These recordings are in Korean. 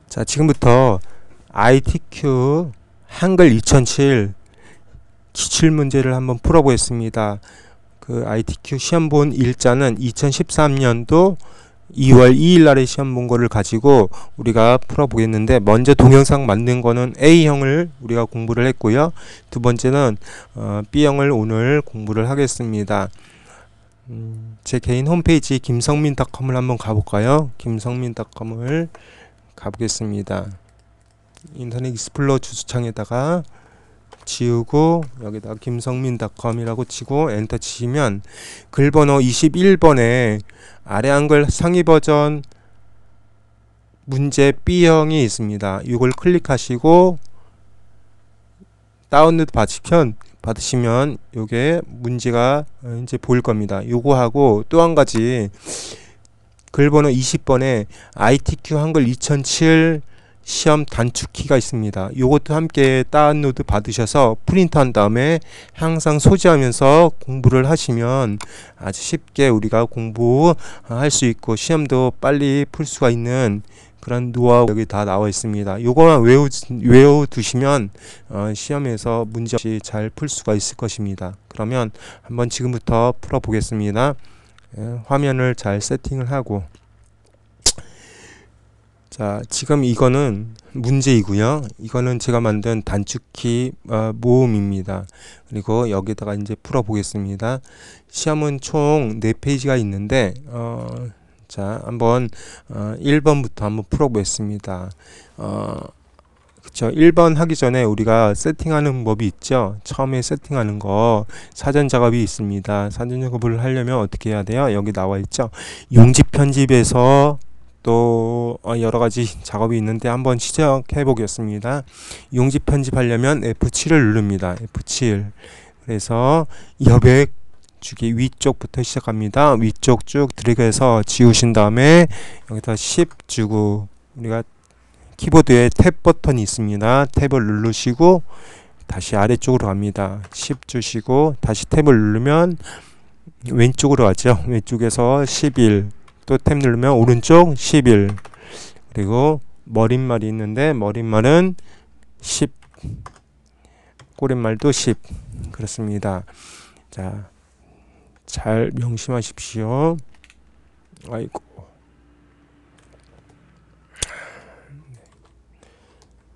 자, 지금부터 ITQ 한글 2007 기출문제를 한번 풀어보겠습니다. 그 ITQ 시험본 일자는 2013년도 2월 2일 날에 시험 본 거를 가지고 우리가 풀어보겠는데, 먼저 동영상 만든 거는 A형을 우리가 공부를 했고요. 두 번째는 B형을 오늘 공부를 하겠습니다. 제 개인 홈페이지 김성민닷컴을 한번 가볼까요? 김성민닷컴을 가보겠습니다. 인터넷 익스플로러 주소창에다가 지우고 여기다가 김성민닷컴이라고 치고 엔터 치시면 글번호 21번에 아래 한글 상위 버전 문제 B형이 있습니다. 이걸 클릭하시고 다운로드 받으시면 요게 문제가 이제 보일 겁니다. 요거하고 또 한 가지 글번호 20번에 ITQ 한글 2007 시험 단축키가 있습니다. 요것도 함께 다운로드 받으셔서 프린트한 다음에 항상 소지하면서 공부를 하시면 아주 쉽게 우리가 공부할 수 있고 시험도 빨리 풀 수가 있는 그런 노하우 여기 다 나와 있습니다. 요거만 외워두시면 시험에서 문제없이 잘 풀 수가 있을 것입니다. 그러면 한번 지금부터 풀어보겠습니다. 화면을 잘 세팅을 하고, 자, 지금 이거는 문제이고요. 이거는 제가 만든 단축키 모음입니다. 그리고 여기다가 이제 풀어보겠습니다. 시험은 총 4페이지가 있는데 자, 한번 1번부터 한번 풀어보겠습니다. 그쵸, 1번 하기 전에 우리가 세팅하는 법이 있죠. 처음에 세팅하는 거 사전 작업이 있습니다. 사전 작업을 하려면 어떻게 해야 돼요? 여기 나와 있죠. 용지 편집에서 또 여러가지 작업이 있는데 한번 시작해 보겠습니다. 용지 편집하려면 F7을 누릅니다. F7. 그래서 여백 주기 위쪽부터 시작합니다. 위쪽 쭉 드래그해서 지우신 다음에 여기다 10 주고, 우리가 키보드에 탭 버튼이 있습니다. 탭을 누르시고 다시 아래쪽으로 갑니다. 10 주시고 다시 탭을 누르면 왼쪽으로 가죠. 왼쪽에서 11, 또 탭 누르면 오른쪽 11, 그리고 머릿말이 있는데 머릿말은 10, 꼬릿말도 10. 그렇습니다. 자, 잘 명심하십시오. 아이고.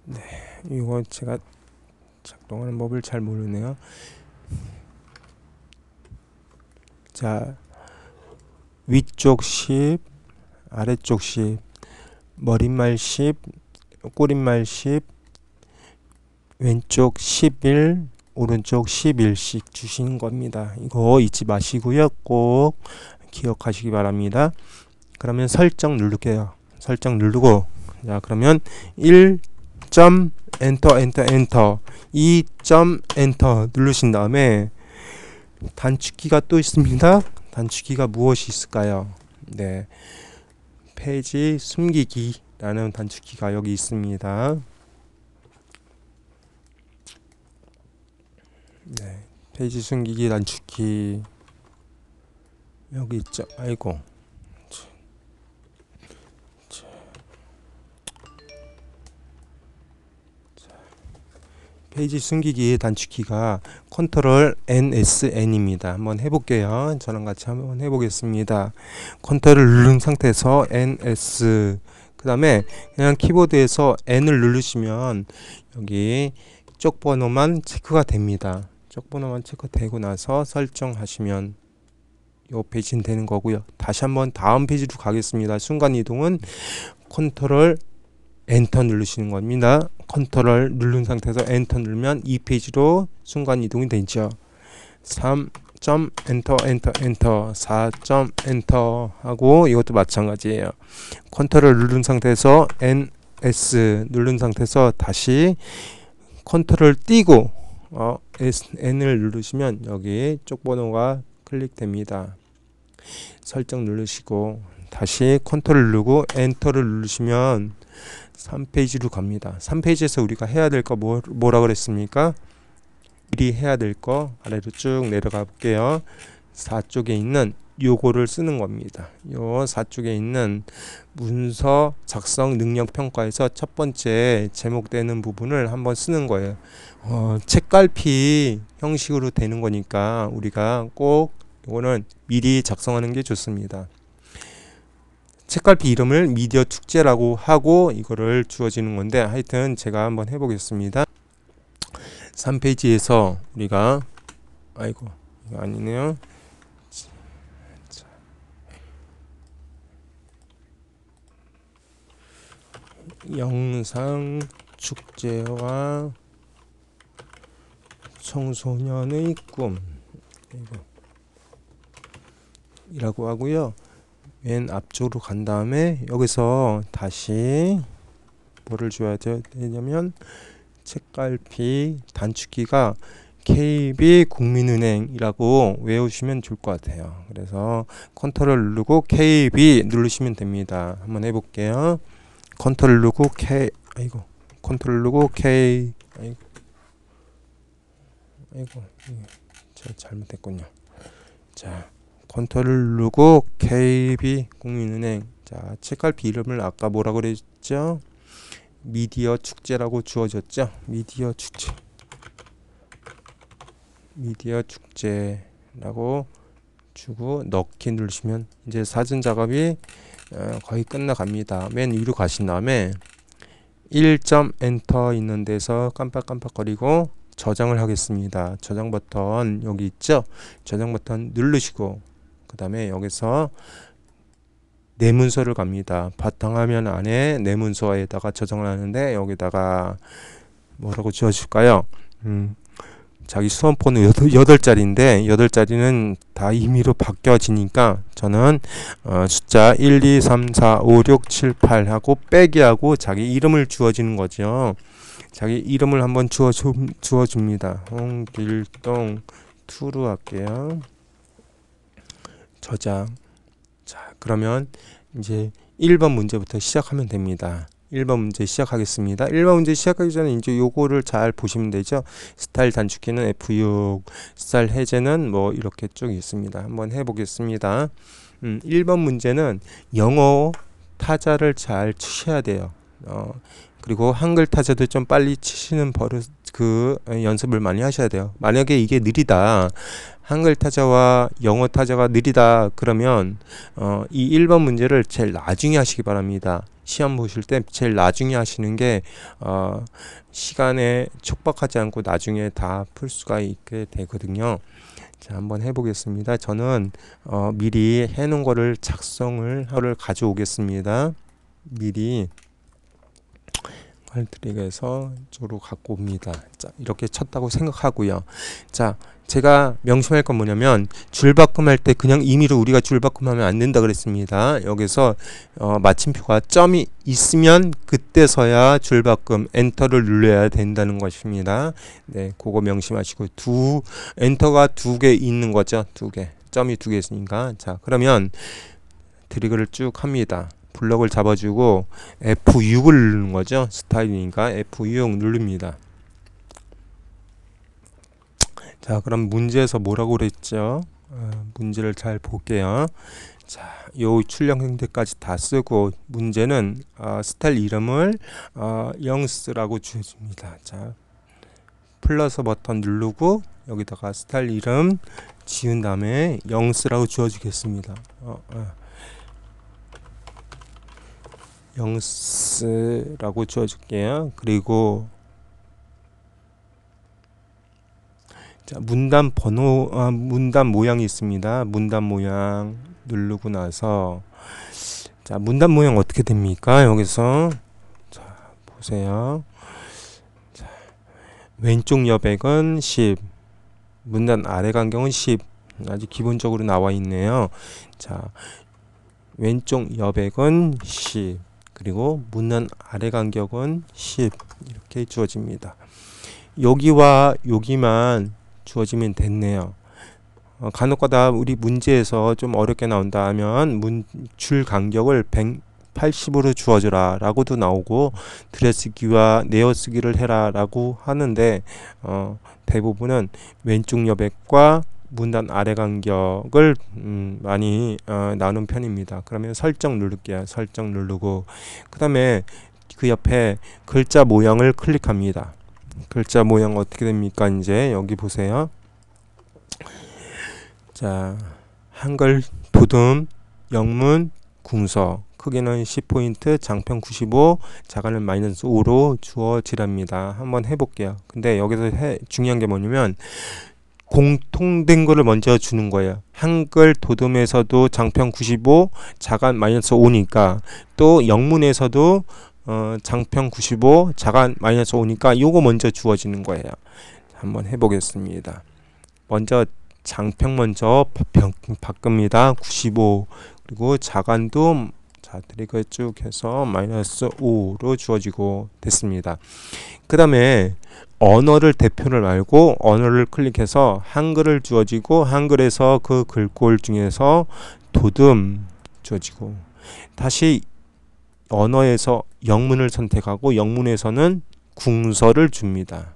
네, 이거 제가 작동하는 법을 잘 모르네요. 자, 위쪽 10, 아래쪽 10, 머릿말 10, 꼬릿말 10, 왼쪽 11, 오른쪽 11씩 주시는 겁니다. 이거 잊지 마시고요. 꼭 기억하시기 바랍니다. 그러면 설정 누를게요. 설정 누르고, 자, 그러면 1. 엔터 2. 엔터 누르신 다음에 단축키가 또 있습니다. 단축키가 무엇이 있을까요? 네, 페이지 숨기기라는 단축키가 여기 있습니다. 네, 페이지 숨기기 단축키 여기 있죠. 아이고. 페이지 숨기기 단축키가 컨트롤 NSN입니다. 한번 해볼게요. 저랑 같이 한번 해보겠습니다. 컨트롤 누른 상태에서 NS, 그 다음에 그냥 키보드에서 N을 누르시면 여기 쪽 번호만 체크가 됩니다. 쪽 번호만 체크되고 나서 설정하시면 이 페이지는 되는 거고요. 다시 한번 다음 페이지로 가겠습니다. 순간 이동은 컨트롤 엔터 누르시는 겁니다. 컨트롤 누른 상태에서 엔터 누르면 이 페이지로 순간 이동이 되죠. 3. 엔터 4. 엔터 하고 이것도 마찬가지예요. 컨트롤 누른 상태에서 NS 누른 상태에서 다시 컨트롤 띄고 N을 누르시면 여기 쪽 번호가 클릭됩니다. 설정 누르시고 다시 컨트롤 누르고 엔터를 누르시면 3페이지로 갑니다. 3페이지에서 우리가 해야 될 거 뭐라 그랬습니까? 미리 해야 될 거 아래로 쭉 내려가 볼게요. 4쪽에 있는 요거를 쓰는 겁니다. 요 4쪽에 있는 문서 작성 능력 평가에서 첫 번째 제목되는 부분을 한번 쓰는 거예요. 책갈피 형식으로 되는 거니까 우리가 꼭 이거는 미리 작성하는 게 좋습니다. 책갈피 이름을 미디어 축제라고 하고 이거를 주어지는 건데, 하여튼 제가 한번 해보겠습니다. 3페이지에서 우리가 아이고 이거 아니네요. 영상 축제와 청소년의 꿈 이라고 하고요. 맨 앞쪽으로 간 다음에 여기서 다시 뭐를 줘야 되냐면 책갈피 단축키가 KB국민은행이라고 외우시면 좋을 것 같아요. 그래서 컨트롤 누르고 KB 누르시면 됩니다. 한번 해볼게요. 컨트롤 누르고 컨트롤 누르고 K 제가 잘못했군요. 자, 컨트롤 누르고 KB국민은행. 자, 책갈피 이름을 아까 뭐라고 그랬죠? 미디어 축제라고 주어졌죠? 미디어 축제라고 주고 넣기 누르시면 이제 사진 작업이 거의 끝나갑니다. 맨 위로 가신 다음에 1점 엔터 있는 데서 깜빡깜빡거리고 저장을 하겠습니다. 저장 버튼 여기 있죠? 저장 버튼 누르시고 그 다음에 여기서 내 문서를 갑니다. 바탕화면 안에 내 문서에다가 저장을 하는데 여기다가 뭐라고 지어줄까요? 자기 수험번호 8자리인데 8자리는 다 임의로 바뀌어지니까 저는 숫자 1, 2, 3, 4, 5, 6, 7, 8 하고 빼기 하고 자기 이름을 주어지는 거죠. 자기 이름을 한번 주어줍니다. 홍길동 투루 할게요. 저장. 자, 그러면 이제 1번 문제부터 시작하면 됩니다. 1번 문제 시작하겠습니다. 1번 문제 시작하기 전에 이제 요거를 잘 보시면 되죠. 스타일 단축키는 F6, 스타일 해제는 뭐 이렇게 쭉 있습니다. 한번 해보겠습니다. 1번 문제는 영어 타자를 잘 치셔야 돼요. 그리고 한글 타자도 좀 빨리 치시는 버릇 연습을 많이 하셔야 돼요. 만약에 이게 느리다, 한글 타자와 영어 타자가 느리다 그러면 이 1번 문제를 제일 나중에 하시기 바랍니다. 시험 보실 때 제일 나중에 하시는 게 시간에 촉박하지 않고 나중에 다 풀 수가 있게 되거든요. 자, 한번 해보겠습니다. 저는 미리 해놓은 거를 작성을 가져오겠습니다. 미리 트릭에서 이쪽으로 갖고 옵니다. 자, 이렇게 쳤다고 생각하고요. 자, 제가 명심할 건 뭐냐면 줄바꿈할 때 그냥 임의로 우리가 줄바꿈하면 안 된다 그랬습니다. 여기서 마침표가 점이 있으면 그때서야 줄바꿈 엔터를 눌러야 된다는 것입니다. 네, 그거 명심하시고 엔터가 2개 있는 거죠. 2개. 점이 2개 있으니까. 자, 그러면 드래그를 쭉 합니다. 블럭을 잡아주고 F6을 누르는 거죠. 스타일이니까 F6 누릅니다. 자, 그럼 문제에서 뭐라고 그랬죠? 문제를 잘 볼게요. 자, 요 출력 형태까지 다 쓰고 문제는 스타일 이름을 영스라고 주어집니다. 자, 플러스 버튼 누르고 여기다가 스타일 이름 지은 다음에 영스라고 주어주겠습니다. 영스라고 주어줄게요. 그리고 자, 문단 번호, 문단 모양이 있습니다. 문단 모양 누르고 나서 자, 문단 모양 어떻게 됩니까? 여기서 자, 보세요. 자, 왼쪽 여백은 10, 문단 아래 간격은 10. 아주 기본적으로 나와 있네요. 자, 왼쪽 여백은 10. 그리고 문단 아래 간격은 10 이렇게 주어집니다. 여기와 여기만 주어지면 됐네요. 간혹가다 우리 문제에서 좀 어렵게 나온다 하면 줄 간격을 180으로 주어줘라 라고도 나오고 들여쓰기와 내어쓰기를 해라 라고 하는데 대부분은 왼쪽 여백과 문단 아래 간격을 많이 나눈 편입니다. 그러면 설정 누를게요. 설정 누르고 그 다음에 그 옆에 글자 모형을 클릭합니다. 글자 모형 어떻게 됩니까? 이제 여기 보세요. 자, 한글 도듬 영문 궁서 크기는 10포인트 장편 95 자간은 -5로 주어지랍니다. 한번 해볼게요. 근데 여기서 중요한 게 뭐냐면 공통된 거를 먼저 주는 거예요. 한글 도듬에서도 장편 95 자간 -5니까 또 영문에서도 장편 95 자간 -5니까 요거 먼저 주어지는 거예요. 한번 해보겠습니다. 먼저 장편 먼저 바꿉니다. 95 그리고 자간도 자 드래그 쭉 해서 -5로 주어지고 됐습니다. 그 다음에 언어를 대표를 말고 언어를 클릭해서 한글을 주어지고 한글에서 그 글꼴 중에서 도듬 주어지고 다시 언어에서 영문을 선택하고 영문에서는 궁서를 줍니다.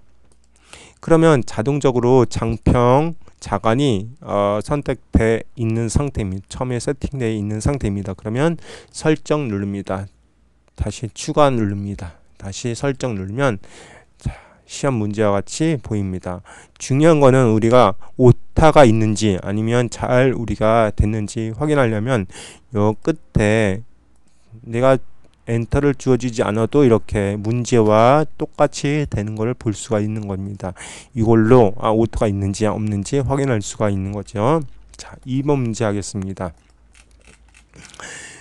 그러면 자동적으로 장평 자간이 선택돼 있는 상태입니다. 처음에 세팅되어 있는 상태입니다. 그러면 설정 누릅니다. 다시 추가 누릅니다. 다시 설정 누르면 시험 문제와 같이 보입니다. 중요한 거는 우리가 오타가 있는지 아니면 잘 우리가 됐는지 확인하려면 요 끝에 내가 엔터를 주어지지 않아도 이렇게 문제와 똑같이 되는 것을 볼 수가 있는 겁니다. 이걸로 오타가 있는지 없는지 확인할 수가 있는 거죠. 자, 2번 문제 하겠습니다.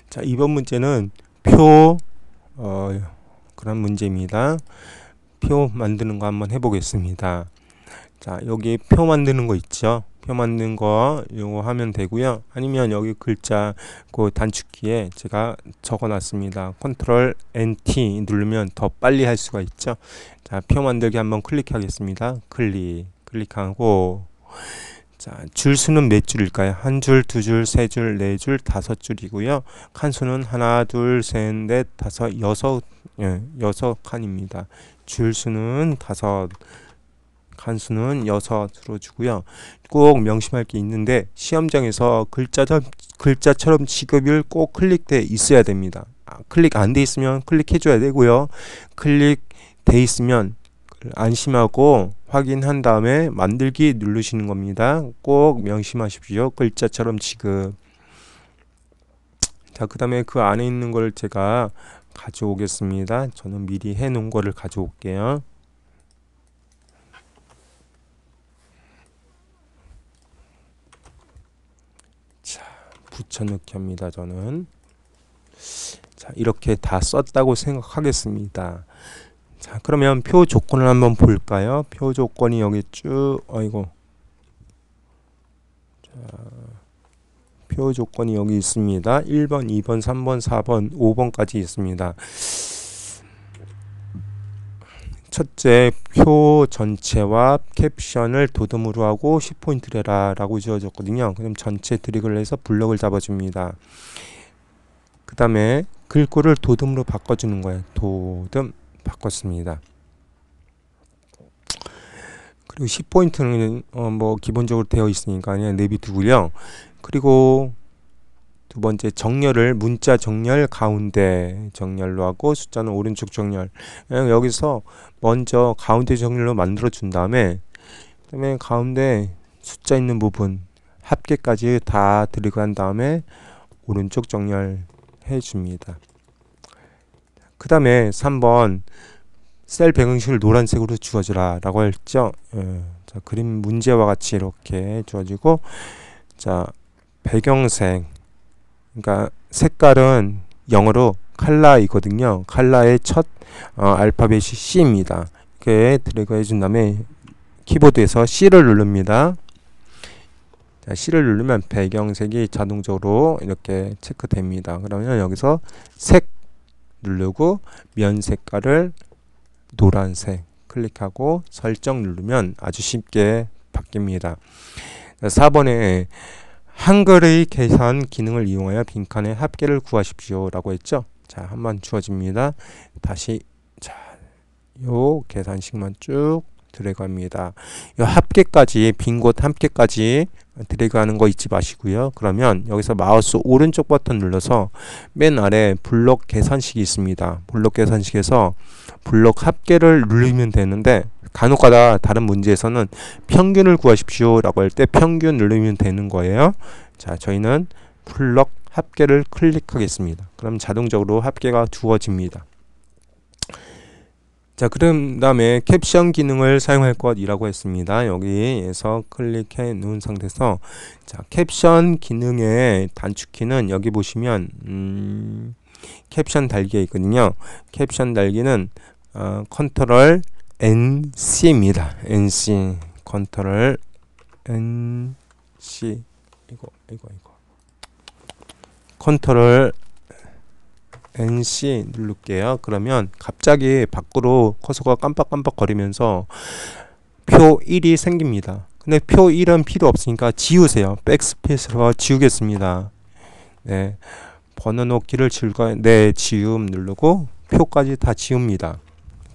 자, 2번 문제는 표 그런 문제입니다. 표 만드는 거 한번 해보겠습니다. 자, 여기 표 만드는 거 있죠. 표 만든 거 요거 하면 되고요. 아니면 여기 글자 그 단축키에 제가 적어 놨습니다. 컨트롤 NT 누르면 더 빨리 할 수가 있죠. 자, 표 만들기 한번 클릭하겠습니다. 클릭하고 자, 줄 수는 몇 줄일까요? 한 줄, 두 줄, 세 줄, 네 줄, 다섯 줄이고요. 칸수는 하나, 둘, 셋, 넷, 다섯, 여섯 칸입니다. 줄 수는 5, 칸수는 6으로 주고요. 꼭 명심할 게 있는데 시험장에서 글자처럼 직업을 꼭 클릭돼 있어야 됩니다. 클릭 안 돼 있으면 클릭해 줘야 되고요. 클릭돼 있으면 안심하고 확인한 다음에 만들기 누르시는 겁니다. 꼭 명심하십시오. 글자처럼 지급. 자, 그 다음에 그 안에 있는 걸 제가 가져오겠습니다. 저는 미리 해 놓은 거를 가져올게요. 자, 붙여넣기 합니다. 저는. 자, 이렇게 다 썼다고 생각하겠습니다. 자, 그러면 표 조건을 한번 볼까요? 표 조건이 여기 쭉, 자, 표 조건이 여기 있습니다. 1번, 2번, 3번, 4번, 5번까지 있습니다. 첫째, 표 전체와 캡션을 도듬으로 하고 10포인트를 해라 라고 지어졌거든요. 그럼 전체 드래그를 해서 블럭을 잡아줍니다. 그 다음에 글꼴을 도듬으로 바꿔주는 거예요. 도듬 바꿨습니다. 그리고 10포인트는 뭐 기본적으로 되어 있으니까 그냥 내비두고요. 그리고 두 번째 정렬을 문자 정렬 가운데 정렬로 하고 숫자는 오른쪽 정렬. 여기서 먼저 가운데 정렬로 만들어 준 다음에 그다음에 가운데 숫자 있는 부분 합계까지 다 드래그한 다음에 오른쪽 정렬 해줍니다. 그 다음에 3번 셀 배경식을 노란색으로 주어주라 라고 했죠. 자, 그림 문제와 같이 이렇게 주어지고 자, 배경색 그러니까 색깔은 영어로 칼라이거든요. 칼라의 첫 알파벳이 C입니다. 이렇게 드래그 해준 다음에 키보드에서 C를 누릅니다. 자, C를 누르면 배경색이 자동적으로 이렇게 체크됩니다. 그러면 여기서 색 누르고 면 색깔을 노란색 클릭하고 설정 누르면 아주 쉽게 바뀝니다. 4번에 한글의 계산 기능을 이용하여 빈칸의 합계를 구하십시오 라고 했죠. 자, 한번 주어집니다. 다시 자, 요 계산식만 쭉 드래그합니다. 이 합계까지 빈 곳 합계까지 드래그하는 거 잊지 마시고요. 그러면 여기서 마우스 오른쪽 버튼 눌러서 맨 아래 블록 계산식이 있습니다. 블록 계산식에서 블록 합계를 누르면 되는데 간혹가다 다른 문제에서는 평균을 구하십시오 라고 할 때 평균 누르면 되는 거예요. 자, 저희는 블록 합계를 클릭하겠습니다. 그럼 자동적으로 합계가 주어집니다. 자, 그럼 다음에 캡션 기능을 사용할 것이라고 했습니다. 여기에서 클릭해 놓은 상태에서 자, 캡션 기능의 단축키는 여기 보시면 캡션 달기가 있거든요. caption 달기는 컨트롤 NC입니다. NC 컨트롤 NC 이거 컨트롤 NC 누를게요. 그러면 갑자기 밖으로 커서가 깜빡깜빡 거리면서 표 1이 생깁니다. 근데 표 1은 필요 없으니까 지우세요. 백스페이스로 지우겠습니다. 네, 번호키를 네, 지움 누르고 표까지 다 지웁니다.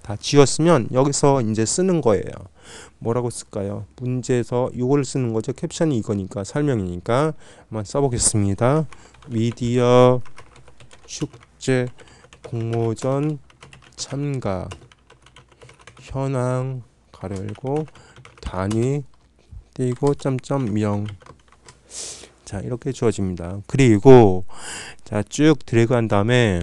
다 지웠으면 여기서 이제 쓰는 거예요. 뭐라고 쓸까요? 문제에서 이걸 쓰는 거죠. 캡션이 이거니까 설명이니까 한번 써보겠습니다. 미디어 축제 공모전 참가 현황 가로 열고 단위 띄고 점점 자, 이렇게 주어집니다. 그리고 자, 쭉 드래그한 다음에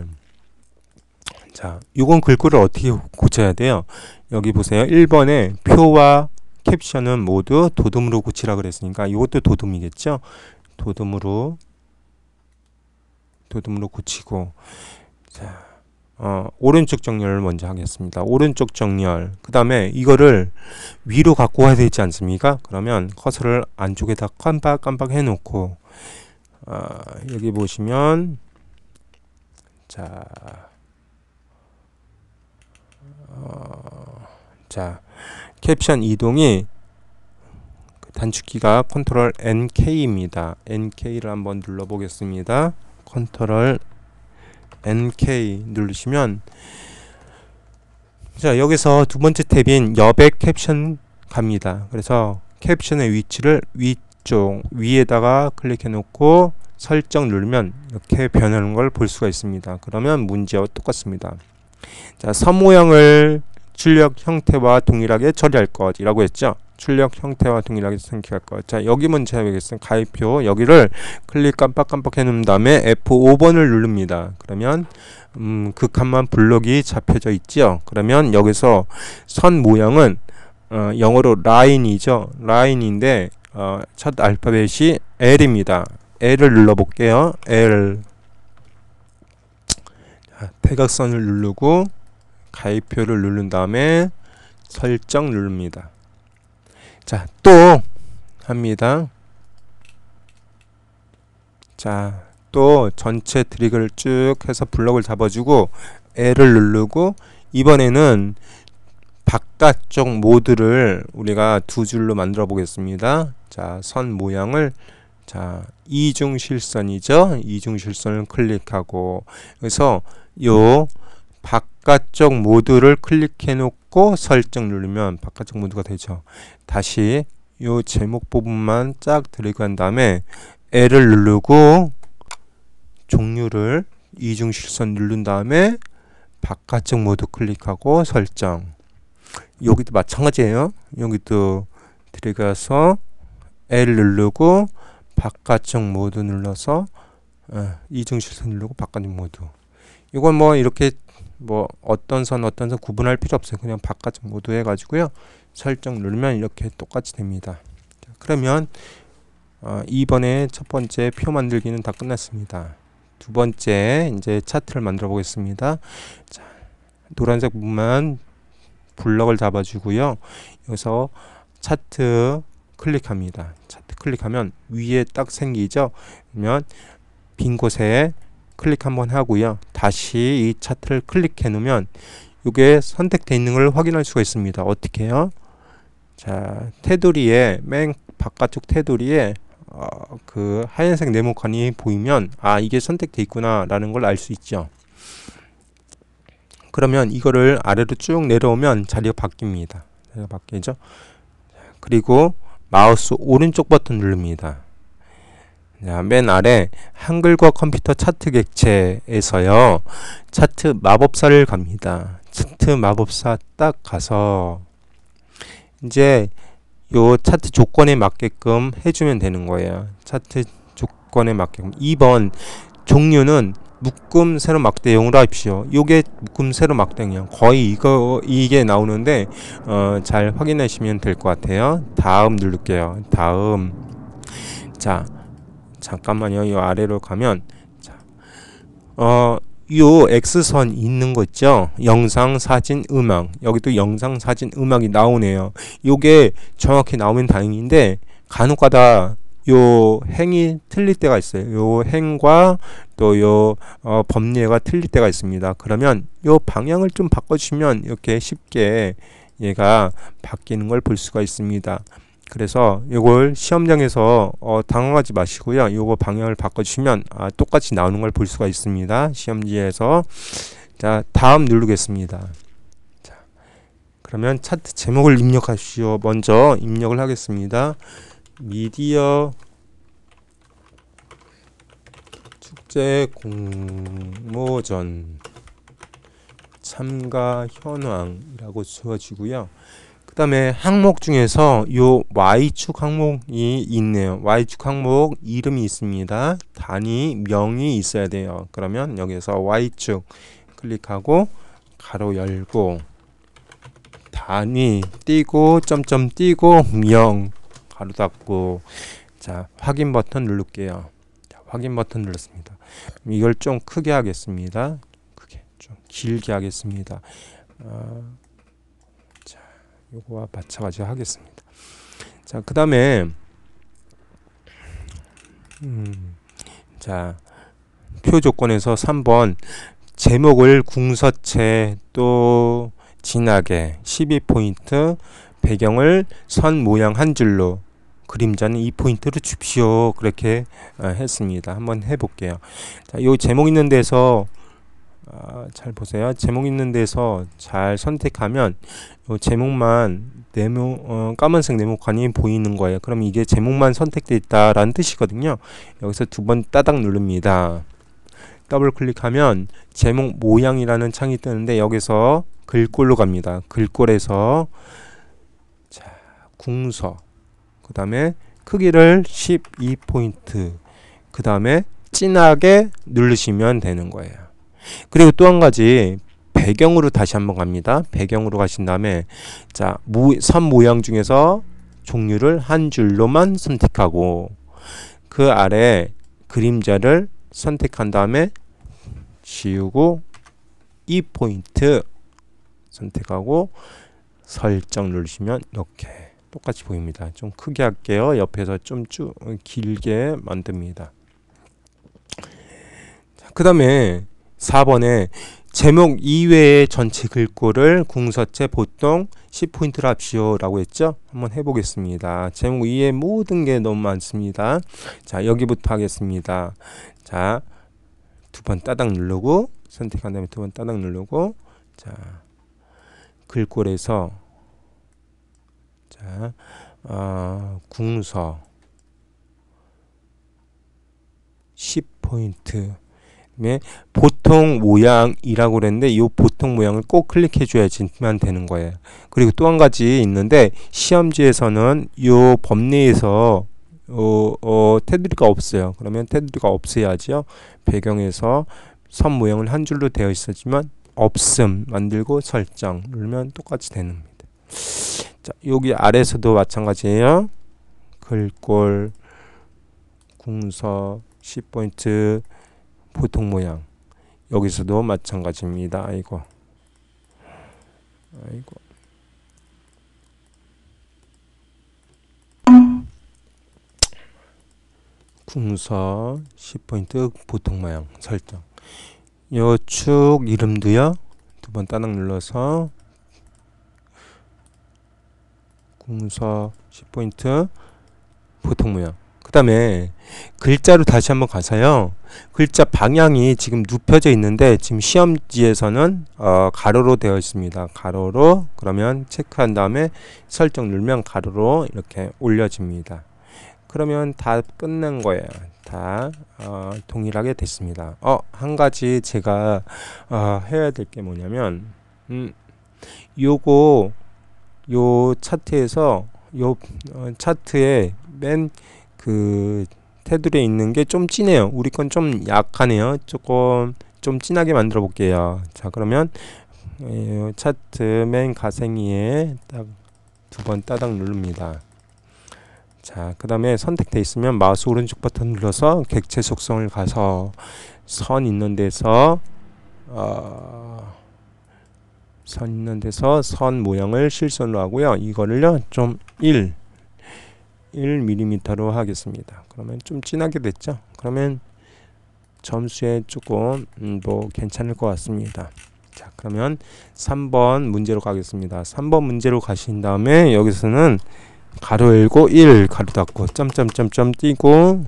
자, 이건 글꼴을 어떻게 고쳐야 돼요? 여기 보세요. 1번에 표와 캡션은 모두 도둠으로 고치라 그랬으니까 이것도 도둠이겠죠? 도둠으로 고치고 자, 오른쪽 정렬을 먼저 하겠습니다. 오른쪽 정렬. 그 다음에 이거를 위로 갖고 와야 되지 않습니까? 그러면 커서를 안쪽에다 깜빡깜빡 해놓고 여기 보시면 자, 자, 캡션 이동이 단축키가 컨트롤 NK입니다. NK를 한번 눌러 보겠습니다. 컨트롤 NK 누르시면 자, 여기서 두 번째 탭인 여백 캡션 갑니다. 그래서 캡션의 위치를 위쪽 위에다가 클릭해 놓고 설정 누르면 이렇게 변하는 걸 볼 수가 있습니다. 그러면 문제와 똑같습니다. 자, 선 모양을 출력 형태와 동일하게 처리할 것이라고 했죠. 출력 형태와 동일하게 생각할 것. 자, 여기 문제 해보겠습니다. 가입표 여기를 클릭 깜빡깜빡 해놓은 다음에 F5번을 누릅니다. 그러면 그 칸만 블록이 잡혀져 있죠. 그러면 여기서 선 모양은 영어로 라인이죠. 라인인데 첫 알파벳이 L입니다. L을 눌러볼게요. L. 자, 대각선을 누르고 가입표를 누른 다음에 설정 누릅니다. 자, 또 합니다. 자, 또 전체 드래그를 쭉 해서 블럭을 잡아주고 L을 누르고 이번에는 바깥쪽 모드를 우리가 두 줄로 만들어 보겠습니다. 자, 선 모양을 자, 이중실선이죠. 이중실선을 클릭하고 그래서 요 바깥쪽 모드를 클릭해 놓고 설정 누르면 바깥쪽 모드가 되죠. 다시 요 제목 부분만 쫙 드래그한 다음에 L을 누르고 종류를 이중실선 누른 다음에 바깥쪽 모드 클릭하고 설정. 여기도 마찬가지예요. 여기도 드래그해서 L 누르고 바깥쪽 모드 눌러서 이중실선 누르고 바깥쪽 모드. 이건 뭐 이렇게 뭐 어떤 선 구분할 필요 없어요. 그냥 바깥쪽 모드 해가지고요. 설정 누르면 이렇게 똑같이 됩니다. 자, 그러면 2번의 첫 번째 표 만들기는 다 끝났습니다. 두 번째 이제 차트를 만들어 보겠습니다. 자, 노란색 부분만 블럭을 잡아주고요. 여기서 차트 클릭합니다. 차트 클릭하면 위에 딱 생기죠. 그러면 빈 곳에 클릭 한번 하고요. 다시 이 차트를 클릭해 놓으면 이게 선택되어 있는 걸 확인할 수가 있습니다. 어떻게 해요? 자, 테두리에 맨 바깥쪽 테두리에 그 하얀색 네모칸이 보이면 이게 선택되어 있구나 라는 걸 알 수 있죠. 그러면 이거를 아래로 쭉 내려오면 자리가 바뀝니다. 상태가 바뀌죠. 그리고 마우스 오른쪽 버튼 누릅니다. 자, 맨 아래 한글과 컴퓨터 차트 객체에서요. 차트 마법사를 갑니다. 차트 마법사 딱 가서 이제 요 차트 조건에 맞게끔 해주면 되는 거예요. 차트 조건에 맞게끔. 2번 종류는 묶음 세로 막대용으로 하십시오. 요게 묶음 세로 막대용 거의 이게 나오는데 잘 확인하시면 될 것 같아요. 다음 누를게요. 다음. 자, 잠깐만요. 요 아래로 가면 자, 요 X선 있는 거 있죠? 영상, 사진, 음악. 여기도 영상, 사진, 음악이 나오네요. 요게 정확히 나오면 다행인데 간혹가다 요 행이 틀릴 때가 있어요. 요 행과 또 요 법례가 틀릴 때가 있습니다. 그러면 요 방향을 좀 바꿔주시면 이렇게 쉽게 얘가 바뀌는 걸 볼 수가 있습니다. 그래서 요걸 시험장에서 당황하지 마시고요. 요거 방향을 바꿔주시면 똑같이 나오는 걸 볼 수가 있습니다. 시험지에서. 자, 다음 누르겠습니다. 자, 그러면 차트 제목을 입력하십시오. 먼저 입력을 하겠습니다. 미디어 축제 공모전 참가 현황이라고 지워지고요. 그 다음에 항목 중에서 요 Y축 항목이 있네요. Y축 항목 이름이 있습니다. 단위, 명이 있어야 돼요. 그러면 여기서 Y축 클릭하고 가로 열고 단위 띄고 점점 띄고 명 가로 닫고 자, 확인 버튼 누를게요. 자, 확인 버튼 눌렀습니다. 이걸 좀 크게 하겠습니다. 크게 좀 길게 하겠습니다. 자, 요거와 마찬가지로 하겠습니다. 자, 그 다음에 자, 표 조건에서 3번 제목을 궁서체 또 진하게 12포인트 배경을 선 모양 한 줄로 그림자는 2포인트로 줍시오. 그렇게 했습니다. 한번 해볼게요. 자, 요 제목 있는 데서 잘 보세요. 제목 있는 데서 잘 선택하면 요 제목만 까만색 네모칸이 보이는 거예요. 그럼 이게 제목만 선택되어 있다라는 뜻이거든요. 여기서 두 번 따닥 누릅니다. 더블 클릭하면 제목 모양이라는 창이 뜨는데 여기서 글꼴로 갑니다. 글꼴에서 자, 궁서 그 다음에 크기를 12포인트 그 다음에 진하게 누르시면 되는 거예요. 그리고 또 한 가지 배경으로 다시 한번 갑니다. 배경으로 가신 다음에 자, 선 모양 중에서 종류를 한 줄로만 선택하고 그 아래 그림자를 선택한 다음에 지우고 2포인트 선택하고 설정 누르시면 이렇게 똑같이 보입니다. 좀 크게 할게요. 옆에서 좀 길게 만듭니다. 그 다음에 4번에 제목 이외의 전체 글꼴을 궁서체 보통 10포인트로 합시오 라고 했죠. 한번 해보겠습니다. 제목 이외의 모든 게 너무 많습니다. 자, 여기부터 하겠습니다. 자, 두 번 따닥 누르고 선택한 다음에 두 번 따닥 누르고 자, 글꼴에서 자, 궁서 10포인트 보통 모양이라고 그랬는데 이 보통 모양을 꼭 클릭해 줘야지만 되는 거예요. 그리고 또 한 가지 있는데 시험지에서는 이 법례에서 테두리가 없어요. 그러면 테두리가 없어야죠. 배경에서 선 모양은 한 줄로 되어 있었지만 없음 만들고 설정 누르면 똑같이 됩니다. 자, 여기 아래서도 마찬가지예요. 글꼴 궁서 10포인트 보통 모양 여기서도 마찬가지입니다. 아이고 궁서 10포인트 보통 모양 설정 요 축 이름도요. 두 번 따닥 눌러서 궁서 10포인트 보통 모양 그 다음에 글자로 다시 한번 가서요. 글자 방향이 지금 눕혀져 있는데 지금 시험지에서는 가로로 되어 있습니다. 가로로 그러면 체크한 다음에 설정 누르면 가로로 이렇게 올려집니다. 그러면 다 끝난 거예요. 다 동일하게 됐습니다. 한 가지 제가 해야 될 게 뭐냐면 요거 요 차트에서 요 차트에 맨 그 테두리에 있는 게 좀 진해요. 우리 건 좀 약하네요. 조금 좀 진하게 만들어 볼게요. 자, 그러면 차트 맨 가생이에 딱 두 번 따닥 누릅니다. 자, 그 다음에 선택돼 있으면 마우스 오른쪽 버튼 눌러서 객체 속성을 가서 선 있는 데서 선 모양을 실선으로 하고요. 이거를요 좀 1mm로 하겠습니다. 그러면 좀 진하게 됐죠. 그러면 점수에 조금 뭐 괜찮을 것 같습니다. 자, 그러면 3번 문제로 가겠습니다. 3번 문제로 가신 다음에 여기서는 가로 열고 1 가로 닫고 점점점점 띄고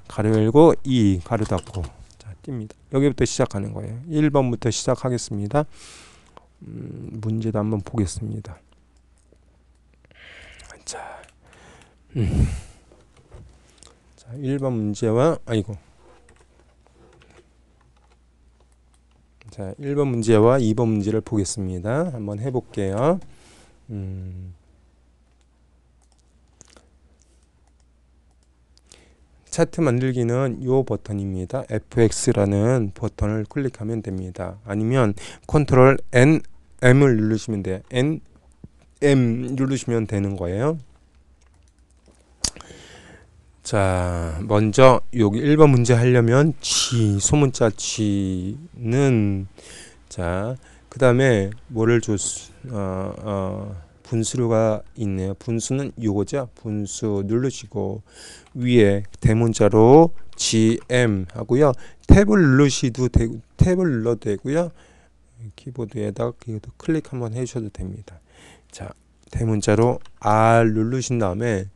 가로 열고 2 가로 닫고 자, 띱니다. 여기부터 시작하는 거예요. 1번부터 시작하겠습니다. 문제도 한번 보겠습니다. 자, 1번 문제와 자, 1번 문제와 2번 문제를 보겠습니다. 한번 해볼게요. 차트 만들기는 요 버튼입니다. FX라는 버튼을 클릭하면 됩니다. 아니면 컨트롤 M을 누르시면 돼요. M 누르시면 되는 거예요. 자, 먼저 여기 1번 문제 하려면 G, 소문자 G는 자, 그 다음에 뭐를 분수가 있네요. 분수는 요거죠. 분수 누르시고 위에 대문자로 GM 하고요. 탭을 누르셔도 되고 탭을 눌러도 되고요. 키보드에다가 클릭 한번 해주셔도 됩니다. 자, 대문자로 R 누르신 다음에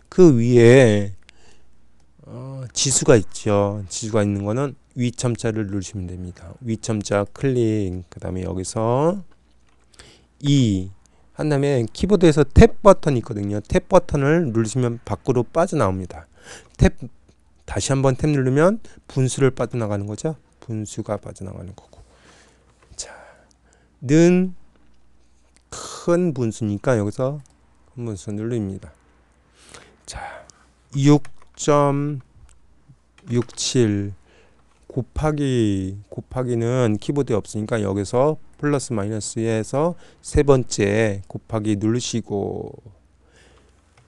그 위에 지수가 있죠. 지수가 있는 거는 위첨자를 누르시면 됩니다. 위첨자 클릭. 그 다음에 여기서 E 한 다음에 키보드에서 탭 버튼이 있거든요. 탭 버튼을 누르시면 밖으로 빠져나옵니다. 탭 다시 한번 탭 누르면 분수를 빠져나가는 거죠. 분수가 빠져나가는 거고. 자, 는 큰 분수니까 여기서 큰 분수 누릅니다. 자, 6.67 곱하기는 키보드에 없으니까 여기서 플러스 마이너스에서 세 번째 곱하기 누르시고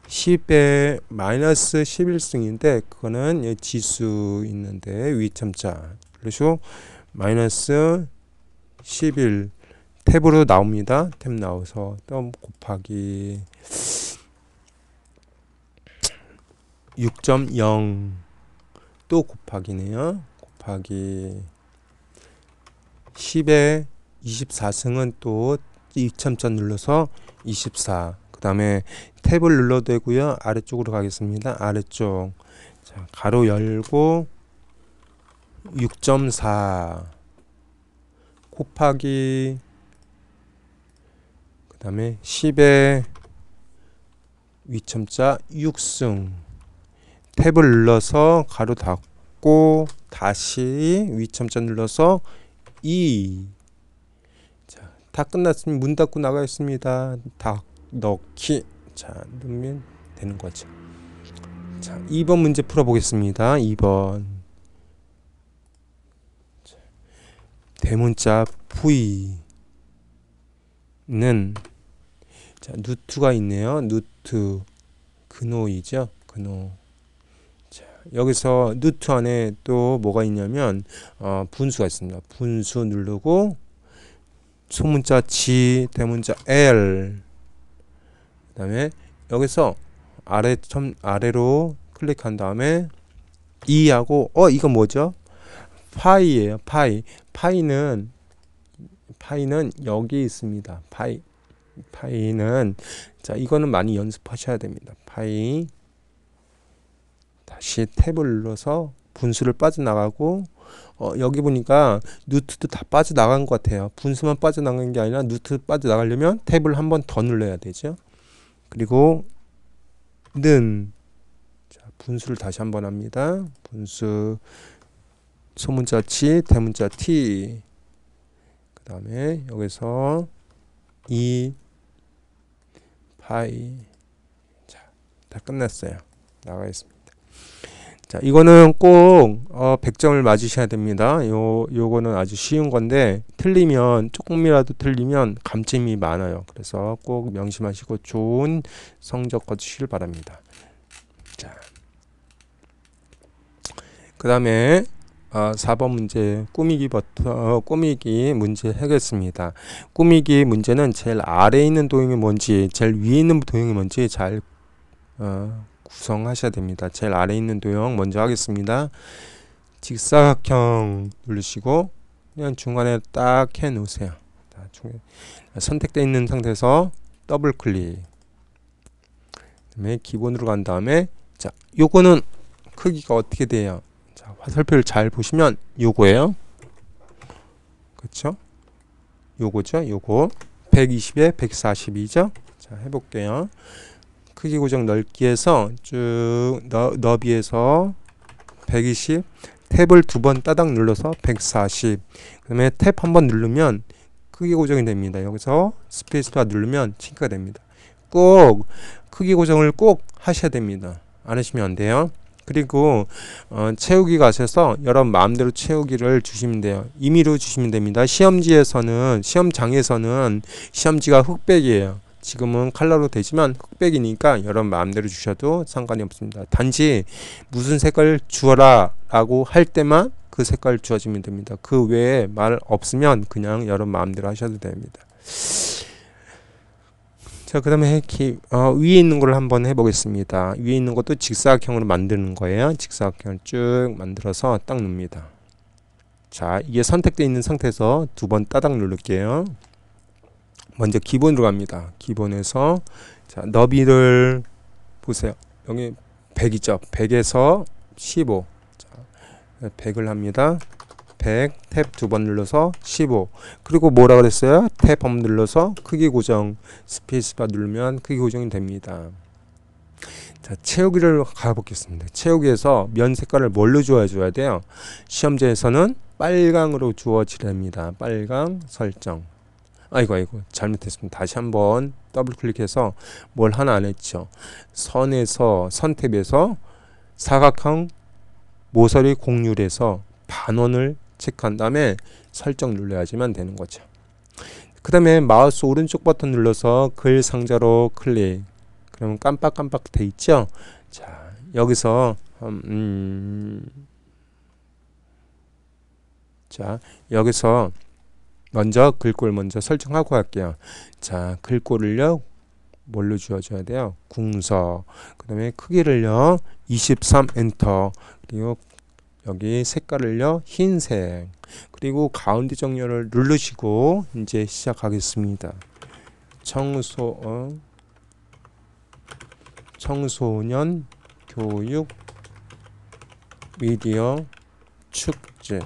10에 마이너스 11승인데 그거는 지수 있는데 위첨자 누르시고 마이너스 11 탭으로 나옵니다. 탭 나와서 또 곱하기 6.0 또 곱하기네요. 곱하기 10에 24승은 또 위첨자 눌러서 24. 그 다음에 탭을 눌러도 되고요. 아래쪽으로 가겠습니다. 아래쪽. 자, 가로 열고 6.4 곱하기 그 다음에 10에 위첨자 6승 탭을 눌러서 가로 닫고 다시 위첨자 눌러서 2. 자, 다 끝났으면 문 닫고 나가겠습니다. 다 넣기. 자, 넣으면 되는 거죠. 자, 2번 문제 풀어보겠습니다. 2번. 자, 대문자 V는 자, 누트가 있네요. 누트 근호이죠. 근호. 자, 여기서 누트 안에 또 뭐가 있냐면 분수가 있습니다. 분수 누르고 소문자 G, 대문자 L. 그다음에 여기서 아래로 클릭한 다음에 E하고 이건 뭐죠? 파이예요. 파이는 여기 있습니다. 파이는 자, 이거는 많이 연습하셔야 됩니다. 파이 다시 탭을 눌러서 분수를 빠져나가고 여기 보니까 루트도 다 빠져나간 것 같아요. 분수만 빠져나간 게 아니라 루트 빠져나가려면 탭을 한 번 더 눌러야 되죠. 그리고 자, 분수를 다시 한번 합니다. 분수 소문자 치, 대문자 t. 그 다음에 여기서 2 파이. 자, 다 끝났어요. 나가겠습니다. 자, 이거는 꼭 100점을 맞으셔야 됩니다. 요거는 아주 쉬운 건데 틀리면 조금이라도 틀리면 감점이 많아요. 그래서 꼭 명심하시고 좋은 성적 거두시길 바랍니다. 자, 그 다음에 4번 문제 꾸미기 문제 하겠습니다. 꾸미기 문제는 제일 아래에 있는 도형이 뭔지 제일 위에 있는 도형이 뭔지 잘 구성하셔야 됩니다. 제일 아래에 있는 도형 먼저 하겠습니다. 직사각형 누르시고 그냥 중간에 딱 해 놓으세요. 선택되어 있는 상태에서 더블 클릭. 그다음에 기본으로 간 다음에 자, 요거는 크기가 어떻게 돼요? 자, 화살표를 잘 보시면 요거예요. 그렇죠? 요거죠. 요거 120에 142죠. 자, 해볼게요. 크기 고정 넓기에서 쭉 너비에서 120 탭을 두 번 따닥 눌러서 140 그 다음에 탭 한 번 누르면 크기 고정이 됩니다. 여기서 스페이스바 누르면 칭크가 됩니다. 꼭 크기 고정을 꼭 하셔야 됩니다. 안 하시면 안 돼요. 그리고 채우기 가셔서 여러분 마음대로 채우기를 주시면 돼요. 임의로 주시면 됩니다. 시험장에서는 시험지가 흑백이에요. 지금은 컬러로 되지만 흑백이니까 여러분 마음대로 주셔도 상관이 없습니다. 단지 무슨 색깔 주어라 라고 할 때만 그 색깔 주어지면 됩니다. 그 외에 말 없으면 그냥 여러분 마음대로 하셔도 됩니다. 자, 그 다음에 위에 있는 걸 한번 해보겠습니다. 위에 있는 것도 직사각형으로 만드는 거예요. 직사각형을 쭉 만들어서 딱 눕니다. 자, 이게 선택되어 있는 상태에서 두 번 따닥 누를게요. 먼저 기본으로 갑니다. 기본에서 자, 너비를 보세요. 여기 100이죠. 100에서 15. 자, 100을 합니다. 100 탭 두 번 눌러서 15. 그리고 뭐라 그랬어요? 탭 한 번 눌러서 크기 고정. 스페이스바 누르면 크기 고정이 됩니다. 자, 채우기를 가보겠습니다. 채우기에서 면 색깔을 뭘로 주어줘야 돼요? 시험지에서는 빨강으로 주어지랍니다. 빨강 설정. 아이고 잘못했습니다. 다시 한번 더블 클릭해서 뭘 하나 안 했죠. 선에서 선탭에서 사각형 모서리 곡률에서 반원을 체크한 다음에 설정 눌러야지만 되는 거죠. 그 다음에 마우스 오른쪽 버튼 눌러서 글 상자로 클릭. 그러면 깜빡깜빡 돼 있죠. 자, 여기서 자, 여기서 먼저 글꼴 먼저 설정하고 할게요. 자, 글꼴을요 뭘로 주어줘야 돼요? 궁서. 그 다음에 크기를요 23 엔터. 그리고 여기 색깔을요 흰색. 그리고 가운데 정렬을 누르시고 이제 시작하겠습니다. 청소년 교육 미디어 축제.